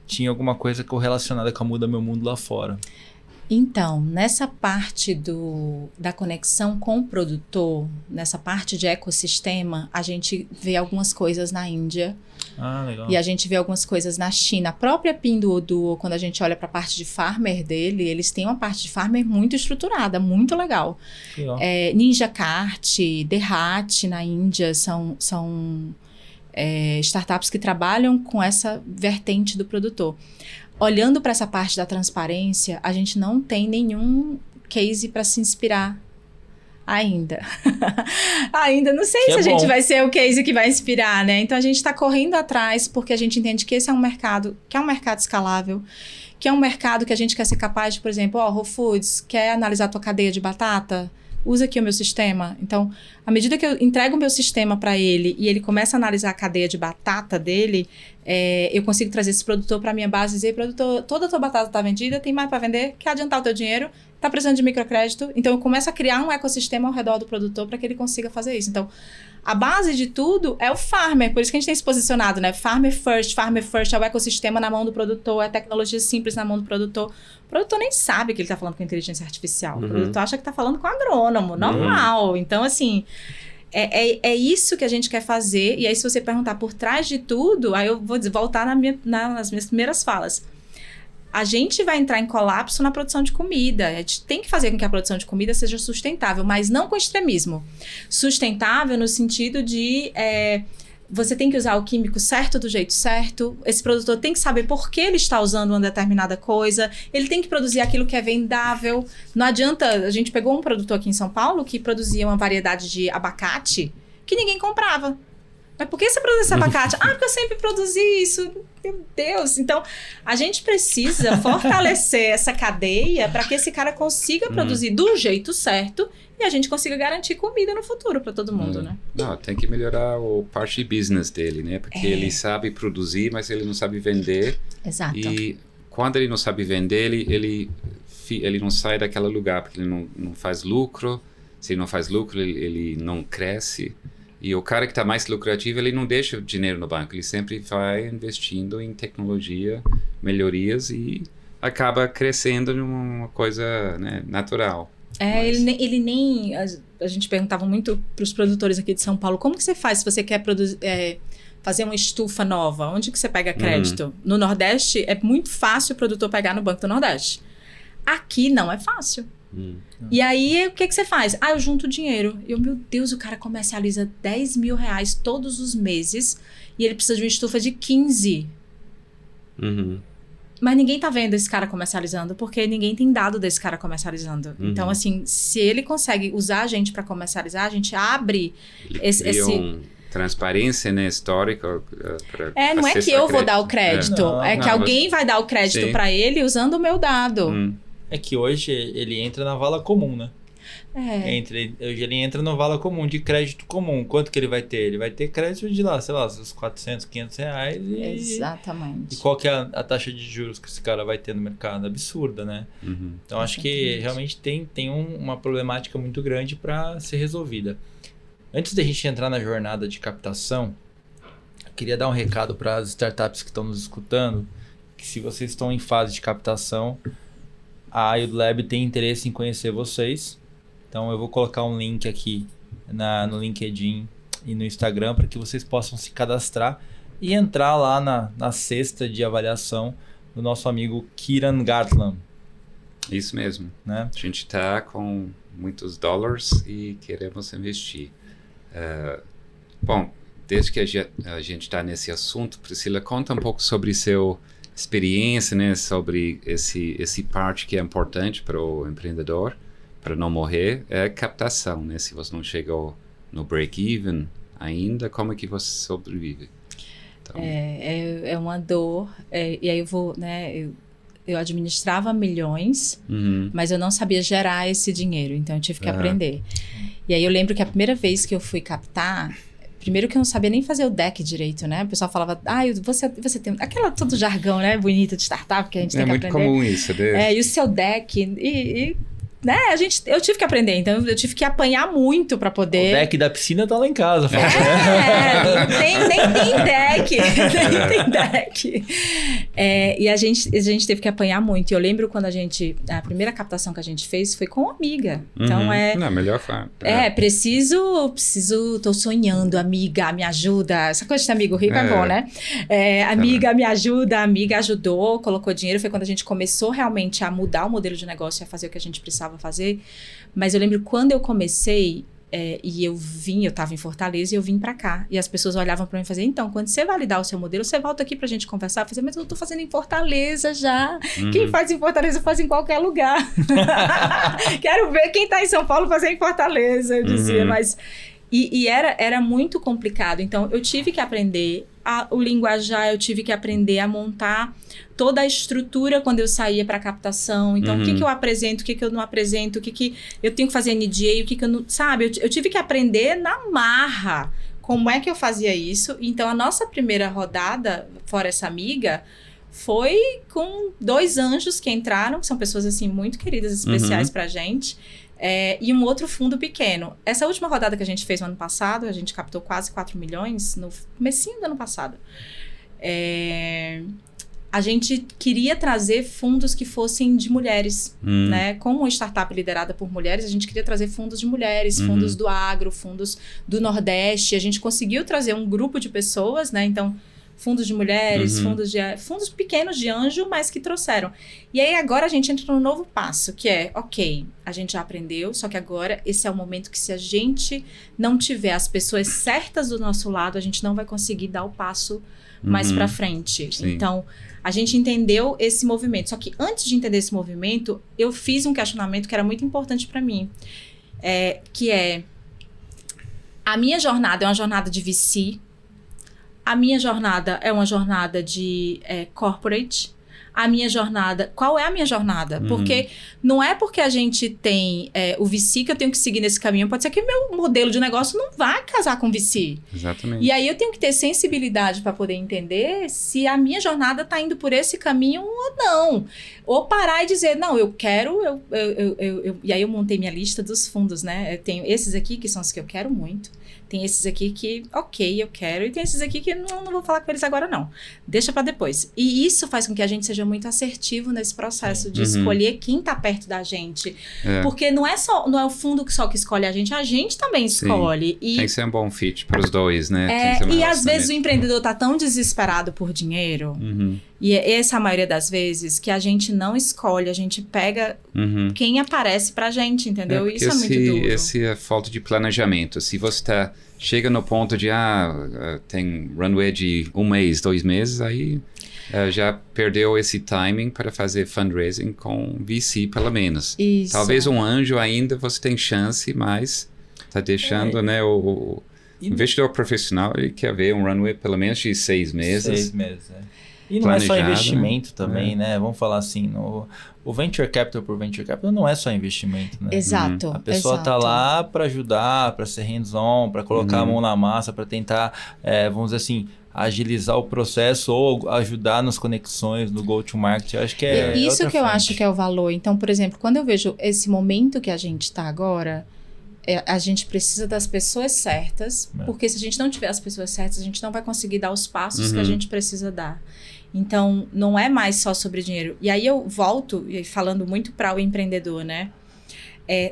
tinha alguma coisa correlacionada com a Muda Meu Mundo lá fora. Então, nessa parte da conexão com o produtor, nessa parte de ecossistema, a gente vê algumas coisas na Índia. Legal. E a gente vê algumas coisas na China. A própria Pinduoduo, quando a gente olha para a parte de farmer dele, eles têm uma parte de farmer muito estruturada, muito legal. Ninja Kart, Derhat na Índia são startups que trabalham com essa vertente do produtor. Olhando para essa parte da transparência, a gente não tem nenhum case para se inspirar ainda. Ainda não sei se a gente vai ser o case que vai inspirar, né? Então a gente está correndo atrás porque a gente entende que esse é um mercado que é um mercado escalável, que é um mercado que a gente quer ser capaz de, por exemplo, Whole Foods, quer analisar a tua cadeia de batata? Usa aqui o meu sistema. Então, à medida que eu entrego o meu sistema para ele e ele começa a analisar a cadeia de batata dele, eu consigo trazer esse produtor para a minha base e dizer, produtor, toda a tua batata está vendida, tem mais para vender, quer adiantar o teu dinheiro, está precisando de microcrédito. Então, eu começo a criar um ecossistema ao redor do produtor para que ele consiga fazer isso. Então, a base de tudo é o farmer, por isso que a gente tem se posicionado, né? Farmer first é o ecossistema na mão do produtor, é a tecnologia simples na mão do produtor. O produtor nem sabe que ele está falando com inteligência artificial. O produtor acha que está falando com agrônomo, normal. Então, assim, é isso que a gente quer fazer. E aí, se você perguntar por trás de tudo, aí eu vou voltar nas minhas primeiras falas. A gente vai entrar em colapso na produção de comida. A gente tem que fazer com que a produção de comida seja sustentável, mas não com extremismo. Sustentável no sentido de... você tem que usar o químico certo do jeito certo. Esse produtor tem que saber por que ele está usando uma determinada coisa. Ele tem que produzir aquilo que é vendável. Não adianta... A gente pegou um produtor aqui em São Paulo que produzia uma variedade de abacate que ninguém comprava. Mas por que você produz esse abacate? Porque eu sempre produzi isso. Meu Deus. Então, a gente precisa fortalecer essa cadeia para que esse cara consiga produzir do jeito certo e a gente consiga garantir comida no futuro para todo mundo, né? Não, tem que melhorar o parte business dele, né? Porque ele sabe produzir, mas ele não sabe vender. Exato. E quando ele não sabe vender, ele não sai daquele lugar, porque ele não faz lucro. Se ele não faz lucro, ele não cresce. E o cara que está mais lucrativo, ele não deixa o dinheiro no banco, ele sempre vai investindo em tecnologia, melhorias e acaba crescendo numa coisa, né, natural. Ele nem a gente perguntava muito para os produtores aqui de São Paulo, como que você faz se você quer fazer uma estufa nova? Onde que você pega crédito? No Nordeste, é muito fácil o produtor pegar no Banco do Nordeste. Aqui não é fácil. E aí, o que você faz? Eu junto dinheiro. Meu Deus, o cara comercializa 10 mil reais todos os meses e ele precisa de uma estufa de 15. Mas ninguém tá vendo esse cara comercializando, porque ninguém tem dado desse cara comercializando. Então, assim, se ele consegue usar a gente para comercializar, a gente abre esse... transparência, né, histórica. Não é que eu vou dar o crédito, que alguém vai dar o crédito para ele usando o meu dado. É que hoje ele entra na vala comum, né? Hoje ele entra na vala comum, de crédito comum. Quanto que ele vai ter? Ele vai ter crédito de lá, sei lá, uns 400, 500 reais. Exatamente. E qual que é a taxa de juros que esse cara vai ter no mercado? Absurda, né? Então, acho que realmente tem uma problemática muito grande para ser resolvida. Antes da gente entrar na jornada de captação, eu queria dar um recado para as startups que estão nos escutando, que se vocês estão em fase de captação, a IODLab tem interesse em conhecer vocês. Então eu vou colocar um link aqui no LinkedIn e no Instagram para que vocês possam se cadastrar e entrar lá na cesta de avaliação do nosso amigo Kiran Gatlam. Isso mesmo. Né? A gente está com muitos dólares e queremos investir. Bom, desde que a gente está nesse assunto, Priscila, conta um pouco sobre sua experiência, né, sobre esse parte que é importante para o empreendedor, para não morrer, é captação, né? Se você não chegou no break-even ainda, como é que você sobrevive? Então... É uma dor, e aí eu vou, né, eu administrava milhões, mas eu não sabia gerar esse dinheiro, então eu tive que aprender. E aí eu lembro que a primeira vez que eu fui captar, primeiro que eu não sabia nem fazer o deck direito, né? O pessoal falava, você tem... Aquela todo jargão, né? Bonito de startup que a gente tem que aprender. É muito comum isso. E o seu deck... né? Eu tive que aprender, então eu tive que apanhar muito para poder... O deck da piscina tá lá em casa. Nem tem deck. Nem tem deck. E a gente teve que apanhar muito. E eu lembro quando a primeira captação que a gente fez foi com uma amiga. Então Não, melhor forma. Tô sonhando, amiga, me ajuda. Essa coisa de ter amigo rico é bom, né? Amiga, me ajuda, amiga ajudou, colocou dinheiro. Foi quando a gente começou realmente a mudar o modelo de negócio e a fazer o que a gente precisava fazer. Mas eu lembro quando eu comecei, e eu tava em Fortaleza e eu vim pra cá. E as pessoas olhavam pra mim e faziam, então, quando você validar o seu modelo, você volta aqui pra gente conversar. Eu falei, mas eu tô fazendo em Fortaleza já. Quem faz em Fortaleza faz em qualquer lugar. Quero ver quem tá em São Paulo fazer em Fortaleza, eu dizia. Mas... E era muito complicado. Então, eu tive que aprender o linguajar, eu tive que aprender a montar toda a estrutura quando eu saía para captação. Então, o que eu apresento, o que eu não apresento, o que eu tenho que fazer NDA, o que eu não... Sabe? Eu tive que aprender na marra como é que eu fazia isso. Então, a nossa primeira rodada, fora essa amiga, foi com 2 anjos que entraram, que são pessoas, assim, muito queridas, especiais pra gente. E um outro fundo pequeno. Essa última rodada que a gente fez no ano passado, a gente captou quase 4 milhões no comecinho do ano passado. A gente queria trazer fundos que fossem de mulheres, né? Como uma startup liderada por mulheres, a gente queria trazer fundos de mulheres, fundos do agro, fundos do Nordeste. A gente conseguiu trazer um grupo de pessoas, né? Então, fundos de mulheres, fundos pequenos de anjo, mas que trouxeram. E aí agora a gente entra no novo passo, que é, ok, a gente já aprendeu, só que agora esse é o momento que se a gente não tiver as pessoas certas do nosso lado, a gente não vai conseguir dar o passo mais pra frente. Sim. Então, a gente entendeu esse movimento. Só que antes de entender esse movimento, eu fiz um questionamento que era muito importante para mim, que é, a minha jornada é uma jornada de VC, a minha jornada é uma jornada de corporate. A minha jornada... Qual é a minha jornada? Porque não é porque a gente tem o VC que eu tenho que seguir nesse caminho. Pode ser que o meu modelo de negócio não vai casar com VC. Exatamente. E aí eu tenho que ter sensibilidade para poder entender se a minha jornada está indo por esse caminho ou não. Ou parar e dizer, não, eu quero... E aí eu montei minha lista dos fundos, né? Eu tenho esses aqui, que são os que eu quero muito. Tem esses aqui que, ok, eu quero, e tem esses aqui que não vou falar com eles agora, não. Deixa para depois. E isso faz com que a gente seja muito assertivo nesse processo de escolher quem tá perto da gente. Porque não é o fundo só que escolhe a gente também escolhe. E tem que ser um bom fit para os dois, né? E às vezes o empreendedor tá tão desesperado por dinheiro, e essa é a maioria das vezes, que a gente não escolhe, a gente pega quem aparece pra gente, entendeu? Isso é muito duro. Essa é a falta de planejamento. Se você chega no ponto de, tem runway de 1 mês, 2 meses, aí já perdeu esse timing para fazer fundraising com VC, pelo menos. Isso. Talvez um anjo ainda você tem chance, mas tá deixando, né, o investidor profissional, ele quer ver um runway pelo menos de 6 meses. 6 meses, E não é só investimento também, né? Vamos falar assim, o Venture Capital por Venture Capital não é só investimento, né? Exato. A pessoa tá lá para ajudar, para ser hands-on, para colocar a mão na massa, para tentar, vamos dizer assim, agilizar o processo ou ajudar nas conexões no go-to-market. Eu acho que isso que eu acho que é o valor. Então, por exemplo, quando eu vejo esse momento que a gente está agora, a gente precisa das pessoas certas, porque se a gente não tiver as pessoas certas, a gente não vai conseguir dar os passos que a gente precisa dar. Então, não é mais só sobre dinheiro. E aí eu volto, falando muito para o empreendedor, né?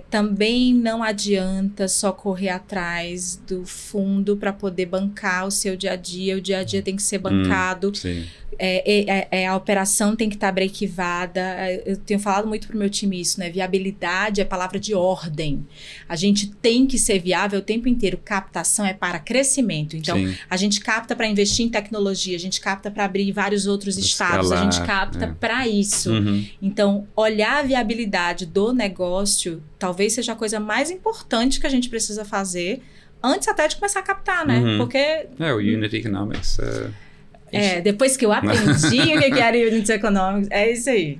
Também não adianta só correr atrás do fundo para poder bancar o seu dia a dia. O dia a dia tem que ser bancado. Sim. A operação tem que estar brequivada. Eu tenho falado muito pro meu time isso, né? Viabilidade é palavra de ordem. A gente tem que ser viável o tempo inteiro. Captação é para crescimento. Então, a gente capta para investir em tecnologia, a gente capta para abrir vários outros estados, a gente capta para isso. Então, olhar a viabilidade do negócio talvez seja a coisa mais importante que a gente precisa fazer antes até de começar a captar, né? Porque... o Unit Economics... depois que eu aprendi o que era Unit Economics, é isso aí.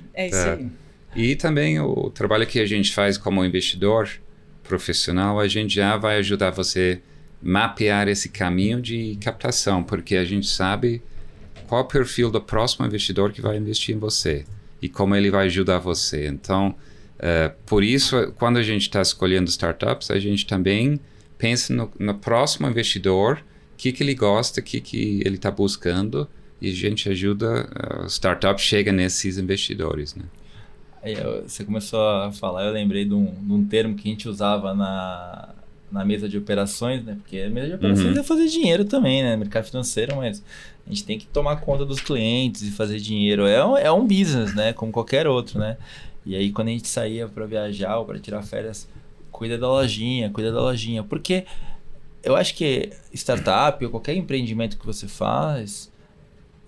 E também o trabalho que a gente faz como investidor profissional, a gente já vai ajudar você a mapear esse caminho de captação, porque a gente sabe qual é o perfil do próximo investidor que vai investir em você e como ele vai ajudar você. Então, por isso, quando a gente está escolhendo startups, a gente também pensa no próximo investidor, o que ele gosta, o que ele está buscando, e a gente ajuda, o startup chega nesses investidores, né? Você começou a falar, eu lembrei de um termo que a gente usava na mesa de operações, né? Porque a mesa de operações é fazer dinheiro também, né? Mercado financeiro, mas a gente tem que tomar conta dos clientes e fazer dinheiro. É um business, né? Como qualquer outro, né? E aí, quando a gente saía para viajar ou para tirar férias, cuida da lojinha. Porque eu acho que startup ou qualquer empreendimento que você faz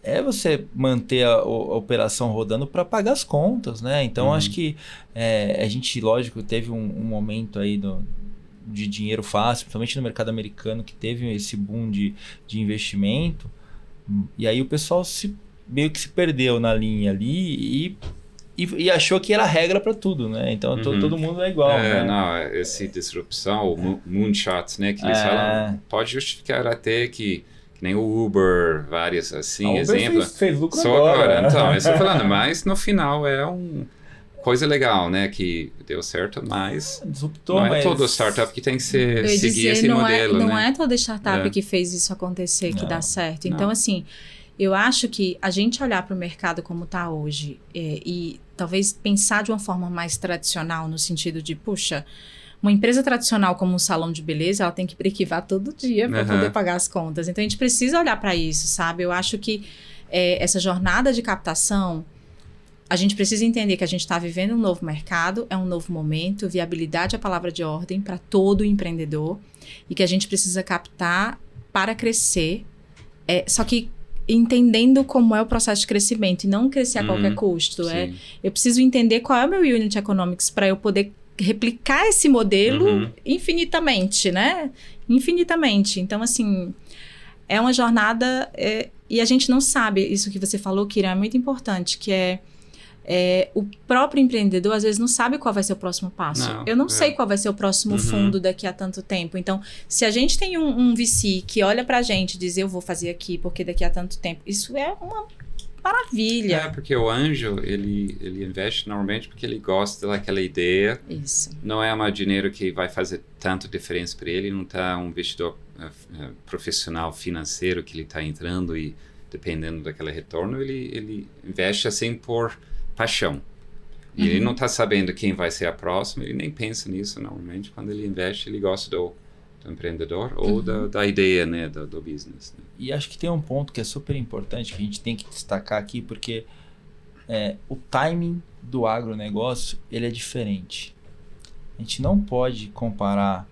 é você manter a operação rodando para pagar as contas, né? Então, acho que a gente, lógico, teve um momento aí de dinheiro fácil, principalmente no mercado americano, que teve esse boom de investimento. E aí o pessoal meio que se perdeu na linha ali e achou que era regra para tudo, né? Então todo mundo é igual, né? Não, essa disrupção, o moonshot, né? Que eles falam, pode justificar até que nem o Uber, várias assim, exemplos. Fez lucro só agora. Então, eu estou falando, mas no final é coisa legal, né? Que deu certo, mas disruptou, não é todo startup que tem que seguir esse modelo, não é toda startup que fez isso acontecer que dá certo. Então, assim, eu acho que a gente olhar para o mercado como está hoje e talvez pensar de uma forma mais tradicional, no sentido de, puxa, uma empresa tradicional como um salão de beleza, ela tem que brequivar todo dia para poder pagar as contas. Então, a gente precisa olhar para isso, sabe? Eu acho que essa jornada de captação, a gente precisa entender que a gente está vivendo um novo mercado, é um novo momento, viabilidade é a palavra de ordem para todo empreendedor e que a gente precisa captar para crescer, só que entendendo como é o processo de crescimento e não crescer a qualquer custo. Eu preciso entender qual é o meu Unit Economics para eu poder replicar esse modelo infinitamente, né? Infinitamente. Então, assim, é uma jornada e a gente não sabe, isso que você falou, Kira, é muito importante, que o próprio empreendedor às vezes não sabe qual vai ser o próximo passo. Eu não sei qual vai ser o próximo fundo daqui a tanto tempo. Então, se a gente tem um VC que olha pra gente e diz, eu vou fazer aqui porque daqui a tanto tempo, isso é maravilha. Porque o anjo, ele investe normalmente porque ele gosta daquela ideia. Isso. Não é um dinheiro que vai fazer tanta diferença para ele, não está um investidor profissional financeiro que ele está entrando e dependendo daquele retorno, ele investe assim por paixão. E ele não está sabendo quem vai ser a próxima, ele nem pensa nisso normalmente. Quando ele investe, ele gosta do empreendedor ou da ideia, né, do business. Né? E acho que tem um ponto que é super importante que a gente tem que destacar aqui, porque o timing do agronegócio ele é diferente. A gente não pode comparar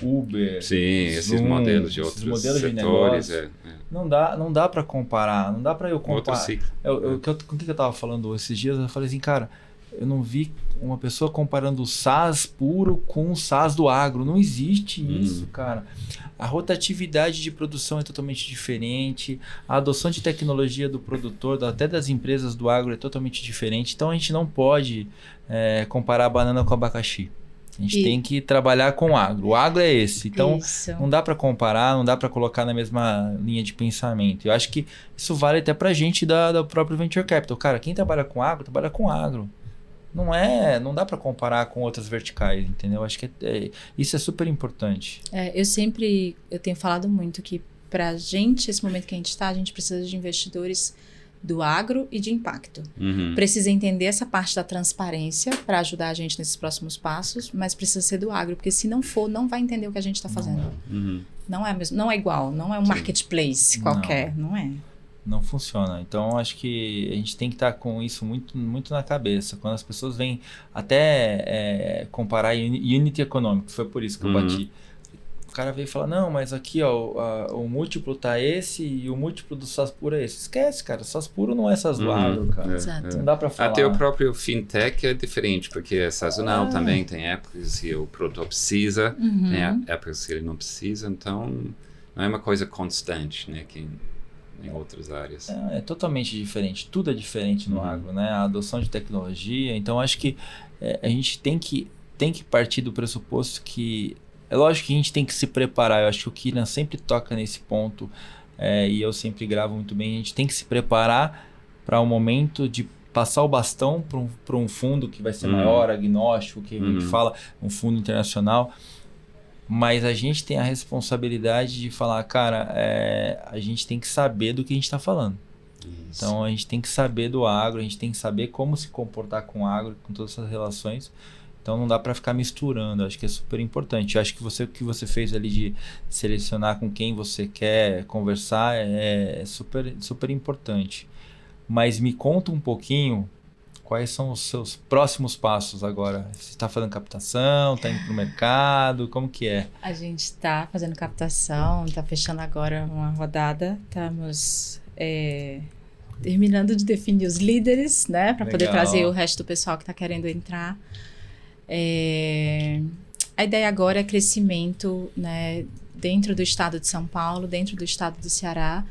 Uber, sim, esses Zoom, modelos de esses outros modelos setores. De negócio. Não dá para comparar, não dá para eu comparar. Com o que eu tava falando esses dias, eu falei assim, cara, eu não vi uma pessoa comparando o SaaS puro com o SaaS do agro. Não existe isso, cara. A rotatividade de produção é totalmente diferente. A adoção de tecnologia do produtor, até das empresas do agro, é totalmente diferente. Então, a gente não pode comparar a banana com o abacaxi. A gente tem que trabalhar com o agro. O agro é esse. Então, não dá para comparar, não dá para colocar na mesma linha de pensamento. Eu acho que isso vale até para a gente da própria Venture Capital. Cara, quem trabalha com agro, trabalha com agro. Não dá para comparar com outras verticais, entendeu? Acho que isso é super importante. Eu tenho falado muito que pra gente, esse momento que a gente precisa de investidores do agro e de impacto. Precisa entender essa parte da transparência para ajudar a gente nesses próximos passos, mas precisa ser do agro, porque se não for, não vai entender o que a gente está fazendo. Não é mesmo, não é igual, não é um marketplace qualquer, não é. Não funciona. Então, acho que a gente tem que estar com isso muito, muito na cabeça. Quando as pessoas vêm até comparar Unity Economics, foi por isso que eu bati. O cara veio e fala, não, mas aqui ó, o múltiplo tá esse e o múltiplo do SaaS puro é esse. Esquece, cara. SaaS puro não é SaaS do agro, cara. Exato. Não dá para falar. Até o próprio fintech é diferente, porque é sazonal também. Tem épocas que o produtor precisa, tem épocas que ele não precisa. Então, não é uma coisa constante, né? Que em outras áreas. É totalmente diferente. Tudo é diferente no agro, né? A adoção de tecnologia. Então, acho que a gente tem que partir do pressuposto que... É lógico que a gente tem que se preparar. Eu acho que o Kylian sempre toca nesse ponto e eu sempre gravo muito bem. A gente tem que se preparar para o momento de passar o bastão para um fundo que vai ser maior, agnóstico, que a gente fala, um fundo internacional. Mas a gente tem a responsabilidade de falar, cara, a gente tem que saber do que a gente está falando. Isso. Então, a gente tem que saber do agro, a gente tem que saber como se comportar com o agro, com todas essas relações. Então, não dá para ficar misturando. Acho que é super importante. Acho que o que você fez ali de selecionar com quem você quer conversar é super, super importante. Mas me conta um pouquinho... Quais são os seus próximos passos agora? Você está fazendo captação? Está indo para o mercado? Como que é? A gente está fazendo captação, está fechando agora uma rodada. Estamos terminando de definir os líderes, né? Para poder trazer o resto do pessoal que está querendo entrar. A ideia agora é crescimento, né? Dentro do estado de São Paulo, dentro do estado do Ceará.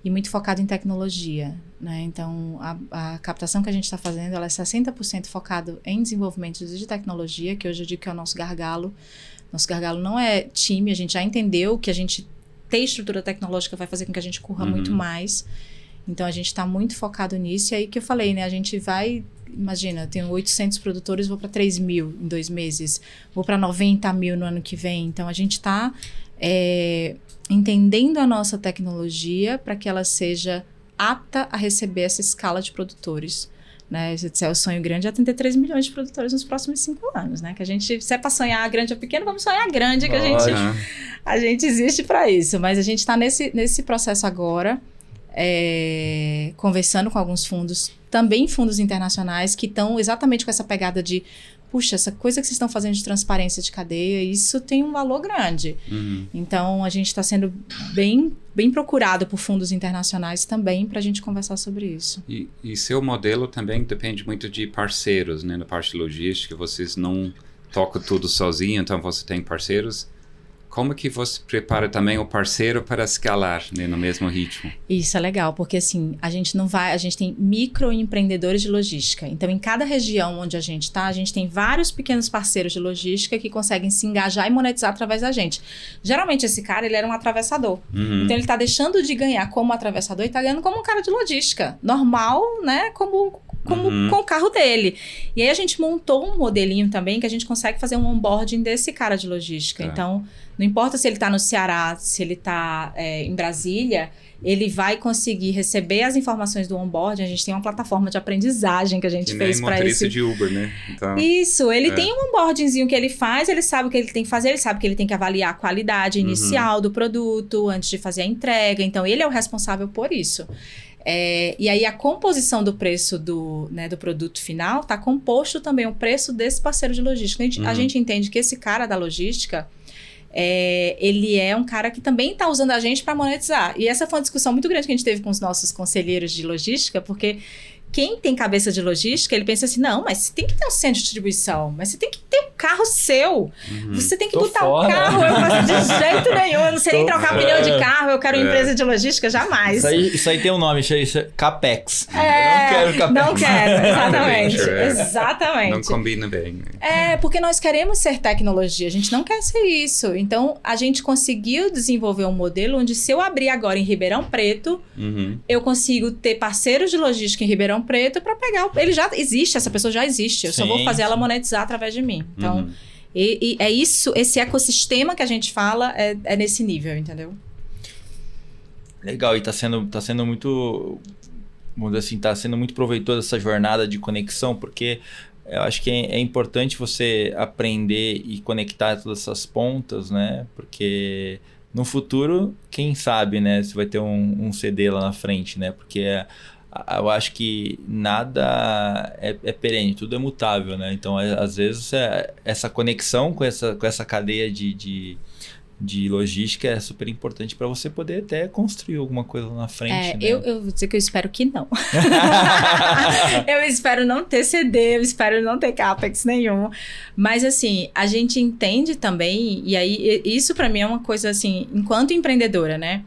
E muito focado em tecnologia, né? Então, a captação que a gente está fazendo, ela é 60% focado em desenvolvimento de tecnologia, que hoje eu digo que é o nosso gargalo. Nosso gargalo não é time, a gente já entendeu que a gente ter estrutura tecnológica vai fazer com que a gente corra muito mais. Então, a gente está muito focado nisso. E aí que eu falei, né? A gente vai... Imagina, eu tenho 800 produtores, vou para 3 mil em 2 meses. Vou para 90 mil no ano que vem. Então, a gente está... entendendo a nossa tecnologia para que ela seja apta a receber essa escala de produtores, né? Se é o sonho grande, é 33 milhões de produtores nos próximos 5 anos, né? Que a gente, se é para sonhar grande ou pequeno, vamos sonhar grande, que a gente existe para isso. Mas a gente está nesse processo agora, conversando com alguns fundos, também fundos internacionais, que estão exatamente com essa pegada de puxa, essa coisa que vocês estão fazendo de transparência de cadeia, isso tem um valor grande. Então, a gente está sendo bem procurado por fundos internacionais também para a gente conversar sobre isso. E seu modelo também depende muito de parceiros, né? Na parte logística, vocês não tocam tudo sozinho, então você tem parceiros como que você prepara também o parceiro para escalar, né, no mesmo ritmo? Isso é legal, porque assim, a gente tem microempreendedores de logística. Então, em cada região onde a gente está, a gente tem vários pequenos parceiros de logística que conseguem se engajar e monetizar através da gente. Geralmente, esse cara, ele era um atravessador. Então, ele está deixando de ganhar como atravessador e está ganhando como um cara de logística. Normal, né? Como com o carro dele. E aí, a gente montou um modelinho também que a gente consegue fazer um onboarding desse cara de logística. Então, não importa se ele está no Ceará, se ele está em Brasília, ele vai conseguir receber as informações do onboarding. A gente tem uma plataforma de aprendizagem que a gente fez para esse... motorista de Uber, né? Então, isso, ele tem um onboardingzinho que ele faz, ele sabe o que ele tem que fazer, ele sabe que ele tem que avaliar a qualidade inicial do produto antes de fazer a entrega. Então, ele é o responsável por isso. E aí a composição do preço do produto final está composto também o preço desse parceiro de logística. A gente entende que esse cara da logística, ele é um cara que também está usando a gente para monetizar. E essa foi uma discussão muito grande que a gente teve com os nossos conselheiros de logística, porque quem tem cabeça de logística, ele pensa assim, não, mas você tem que ter um centro de distribuição, mas você tem que ter um carro seu, você tem que botar o carro, eu faço de jeito nenhum, eu não sei nem trocar pneu de carro, eu quero uma empresa de logística, jamais. Isso aí tem um nome, isso é Capex. Eu não quero Capex. Não quero, exatamente, exatamente. Não combina bem. Porque nós queremos ser tecnologia, a gente não quer ser isso. Então, a gente conseguiu desenvolver um modelo onde se eu abrir agora em Ribeirão Preto, eu consigo ter parceiros de logística em Ribeirão Preto para pegar... Ele já existe, essa pessoa já existe. Eu só vou fazer ela monetizar através de mim. Então, e é isso, esse ecossistema que a gente fala é nesse nível, entendeu? Legal, e tá sendo muito... Vamos dizer assim, tá sendo muito proveitosa essa jornada de conexão, porque eu acho que é importante você aprender e conectar todas essas pontas, né? Porque no futuro, quem sabe, né? Se vai ter um CD lá na frente, né? Porque eu acho que nada é perene, tudo é mutável, né? Então, às vezes, essa conexão com essa cadeia de logística é super importante para você poder até construir alguma coisa lá na frente, né? Eu vou dizer que eu espero que não. Eu espero não ter CD, eu espero não ter CAPEX nenhum. Mas, assim, a gente entende também, e aí isso para mim é uma coisa, assim, enquanto empreendedora, né?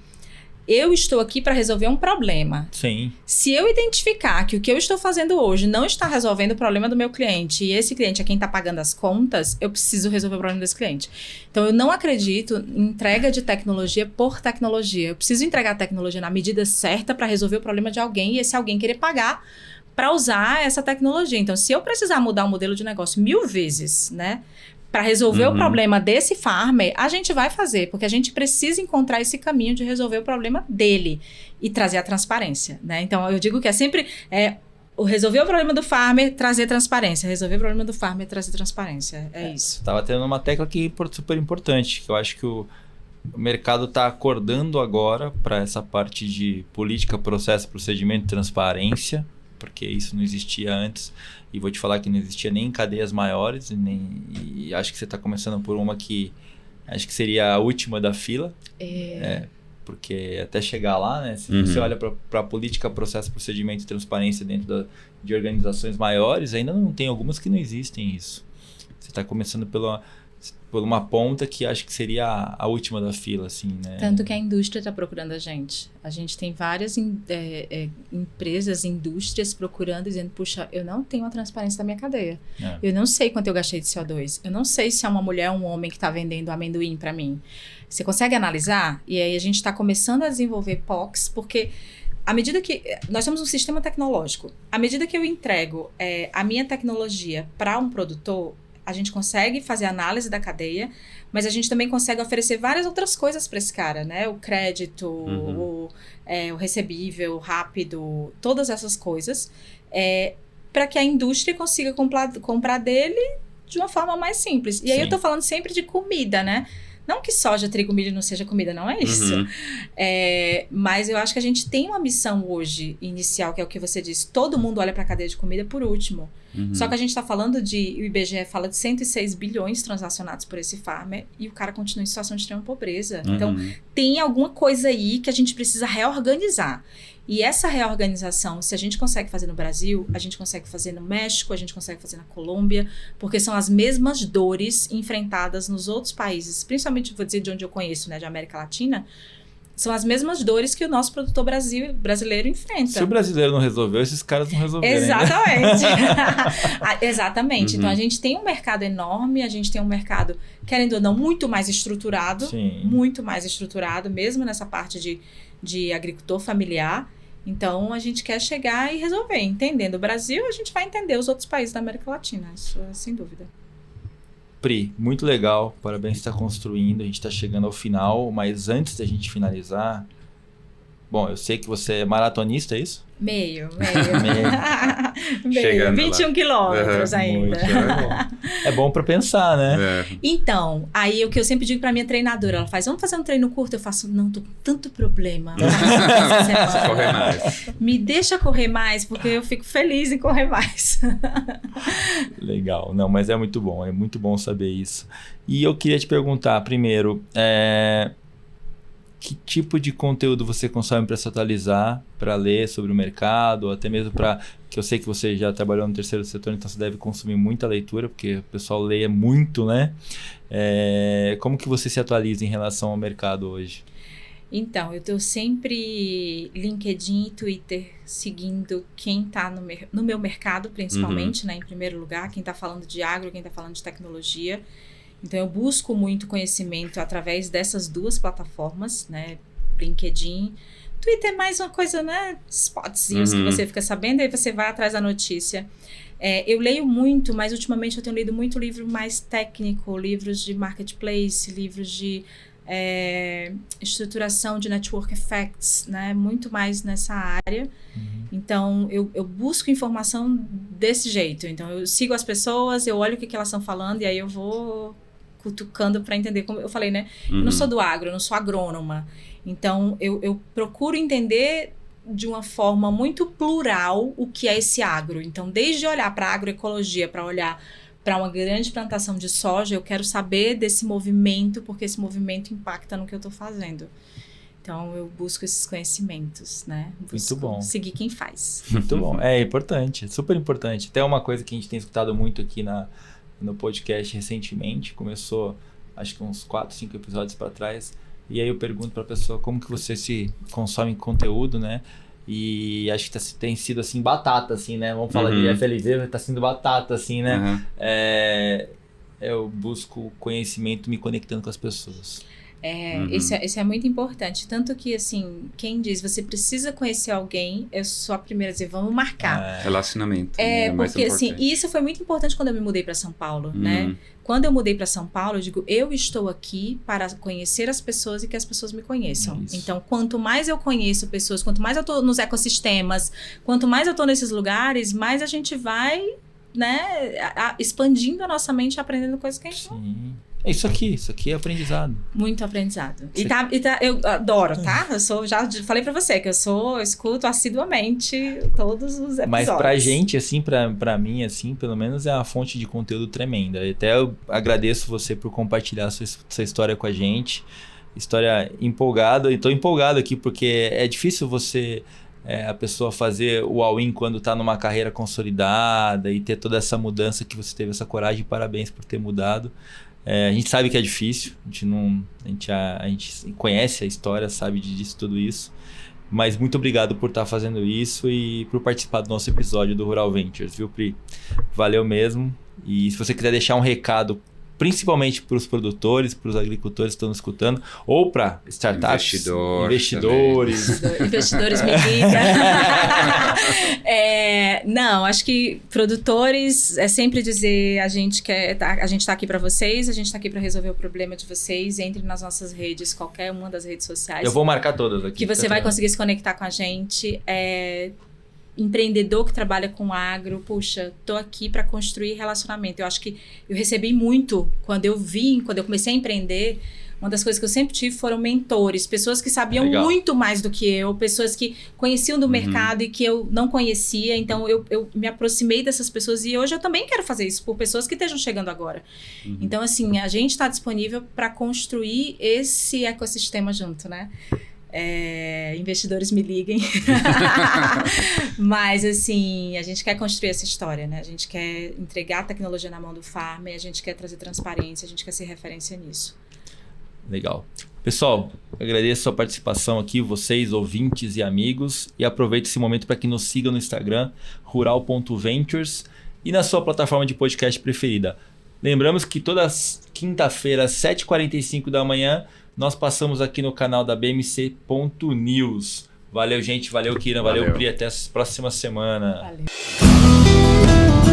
Eu estou aqui para resolver um problema. Sim. Se eu identificar que o que eu estou fazendo hoje não está resolvendo o problema do meu cliente, e esse cliente é quem está pagando as contas, eu preciso resolver o problema desse cliente. Então, eu não acredito em entrega de tecnologia por tecnologia. Eu preciso entregar a tecnologia na medida certa para resolver o problema de alguém, e esse alguém querer pagar para usar essa tecnologia. Então, se eu precisar mudar o modelo de negócio 1000 vezes, né? Para resolver o problema desse farmer, a gente vai fazer, porque a gente precisa encontrar esse caminho de resolver o problema dele e trazer a transparência, né? Então, eu digo que é sempre resolver o problema do farmer, trazer transparência. Resolver o problema do farmer, trazer transparência. É isso. Estava tendo uma tecla aqui super importante, que eu acho que o mercado está acordando agora para essa parte de política, processo, procedimento e transparência, porque isso não existia antes. E vou te falar que não existia nem em cadeias maiores, e acho que você está começando por uma que acho que seria a última da fila. Porque até chegar lá, né? Se você olha para a política, processo, procedimento e transparência dentro de organizações maiores, ainda não tem algumas que não existem isso. Você está começando por uma ponta que acho que seria a última da fila, assim, né? Tanto que a indústria está procurando a gente. A gente tem várias empresas, indústrias procurando, dizendo, puxa, eu não tenho a transparência da minha cadeia. Eu não sei quanto eu gastei de CO2. Eu não sei se é uma mulher ou um homem que está vendendo amendoim para mim. Você consegue analisar? E aí a gente está começando a desenvolver POCs, porque à medida que... Nós somos um sistema tecnológico. À medida que eu entrego a minha tecnologia para um produtor, a gente consegue fazer análise da cadeia, mas a gente também consegue oferecer várias outras coisas para esse cara, né? O crédito, o recebível, rápido, todas essas coisas, para que a indústria consiga comprar dele de uma forma mais simples. E aí eu tô falando sempre de comida, né? Não que soja, trigo, milho não seja comida, não é isso. Mas eu acho que a gente tem uma missão hoje, inicial, que é o que você disse. Todo mundo olha para a cadeia de comida por último. Só que a gente está falando o IBGE fala de 106 bilhões transacionados por esse farmer e o cara continua em situação de extrema pobreza. Então, tem alguma coisa aí que a gente precisa reorganizar. E essa reorganização, se a gente consegue fazer no Brasil, a gente consegue fazer no México, a gente consegue fazer na Colômbia, porque são as mesmas dores enfrentadas nos outros países, principalmente, vou dizer, de onde eu conheço, né, de América Latina, são as mesmas dores que o nosso produtor brasileiro enfrenta. Se o brasileiro não resolveu, esses caras não resolveram. Exatamente. Exatamente. Então, a gente tem um mercado enorme, a gente tem um mercado, querendo ou não, muito mais estruturado. Sim. Muito mais estruturado, mesmo nessa parte de agricultor familiar. Então, a gente quer chegar e resolver. Entendendo o Brasil, a gente vai entender os outros países da América Latina. Isso é sem dúvida. Pri, muito legal, parabéns por estar construindo, a gente está chegando ao final, mas antes da gente finalizar, bom, eu sei que você é maratonista, é isso? Meio. Chegando 21 quilômetros ainda. É bom para pensar, né? Então, aí o que eu sempre digo pra minha treinadora, ela faz, vamos fazer um treino curto? Eu faço, não, tô com tanto problema. Correr mais. Me deixa correr mais, porque eu fico feliz em correr mais. Legal, não, mas é muito bom saber isso. E eu queria te perguntar, primeiro, que tipo de conteúdo você consome para se atualizar, para ler sobre o mercado, ou até mesmo para... que eu sei que você já trabalhou no terceiro setor, então você deve consumir muita leitura, porque o pessoal lê muito, né? Como que você se atualiza em relação ao mercado hoje? Então, eu estou sempre LinkedIn e Twitter seguindo quem está no meu mercado, principalmente, né? Em primeiro lugar, quem está falando de agro, quem está falando de tecnologia. Então, eu busco muito conhecimento através dessas duas plataformas, né? LinkedIn. Twitter é mais uma coisa, né? Spotzinhos que você fica sabendo, aí você vai atrás da notícia. Eu leio muito, mas ultimamente eu tenho lido muito livro mais técnico, livros de marketplace, livros de estruturação de network effects, né? Muito mais nessa área. Então, eu busco informação desse jeito. Então, eu sigo as pessoas, eu olho o que elas estão falando e aí eu vou cutucando para entender. Como eu falei, né? Eu não sou do agro, eu não sou agrônoma. Então, eu procuro entender de uma forma muito plural o que é esse agro. Então, desde olhar para a agroecologia, para olhar para uma grande plantação de soja, eu quero saber desse movimento, porque esse movimento impacta no que eu estou fazendo. Então, eu busco esses conhecimentos, né? Muito bom. Seguir quem faz. Muito bom. É importante, super importante. Até uma coisa que a gente tem escutado muito aqui no podcast recentemente, começou acho que uns 4, 5 episódios para trás, e aí eu pergunto para a pessoa como que você se consome conteúdo, né? E acho que tem sido assim, batata, assim, né? Vamos falar de FLV, tá sendo batata, assim, né? Eu busco conhecimento me conectando com as pessoas. Isso é muito importante. Tanto que, assim, quem diz, você precisa conhecer alguém, eu sou a primeira a dizer, vamos marcar. Relacionamento. É mais porque, importante. assim, isso foi muito importante quando eu me mudei para São Paulo, né? Quando eu mudei para São Paulo, eu digo, eu estou aqui para conhecer as pessoas e que as pessoas me conheçam. Isso. Então, quanto mais eu conheço pessoas, quanto mais eu estou nos ecossistemas, quanto mais eu estou nesses lugares, mais a gente vai, né, expandindo a nossa mente, aprendendo coisas que a gente não... Isso aqui é aprendizado. Muito aprendizado. Eu adoro, tá? Já falei pra você que eu escuto assiduamente todos os episódios. Mas pra gente, assim, pra mim, assim, pelo menos é uma fonte de conteúdo tremenda. Até eu agradeço você por compartilhar sua história com a gente. História empolgada. E tô empolgado aqui porque é difícil você... a pessoa fazer o all-in quando tá numa carreira consolidada e ter toda essa mudança que você teve, essa coragem. Parabéns por ter mudado. A gente sabe que é difícil, a gente conhece a história, sabe disso, tudo isso. Mas muito obrigado por estar fazendo isso e por participar do nosso episódio do Rural Ventures, viu, Pri? Valeu mesmo. E se você quiser deixar um recado, principalmente para os produtores, para os agricultores que estão nos escutando, ou para startups, investidores. Investidores me ligam. Não, acho que produtores é sempre dizer a gente está aqui para vocês, a gente está aqui para resolver o problema de vocês. Entre nas nossas redes, qualquer uma das redes sociais. Eu vou marcar todas aqui. Que você vai conseguir se conectar com a gente. Empreendedor que trabalha com agro, puxa, tô aqui para construir relacionamento. Eu acho que eu recebi muito quando eu comecei a empreender. Uma das coisas que eu sempre tive foram mentores, pessoas que sabiam muito mais do que eu, pessoas que conheciam do mercado e que eu não conhecia. Então eu me aproximei dessas pessoas e hoje eu também quero fazer isso por pessoas que estejam chegando agora. Então, assim, a gente está disponível para construir esse ecossistema junto, né? Investidores me liguem. Mas, assim, a gente quer construir essa história, né? A gente quer entregar a tecnologia na mão do farmer, a gente quer trazer transparência, a gente quer ser referência nisso. Legal. Pessoal, agradeço a sua participação aqui, vocês, ouvintes e amigos. E aproveite esse momento para que nos sigam no Instagram, rural.ventures, e na sua plataforma de podcast preferida. Lembramos que toda quinta-feira, às 7h45 da manhã, nós passamos aqui no canal da BMC.news. Valeu, gente. Valeu, Kiran. Valeu, Pri. Até a próxima semana. Valeu.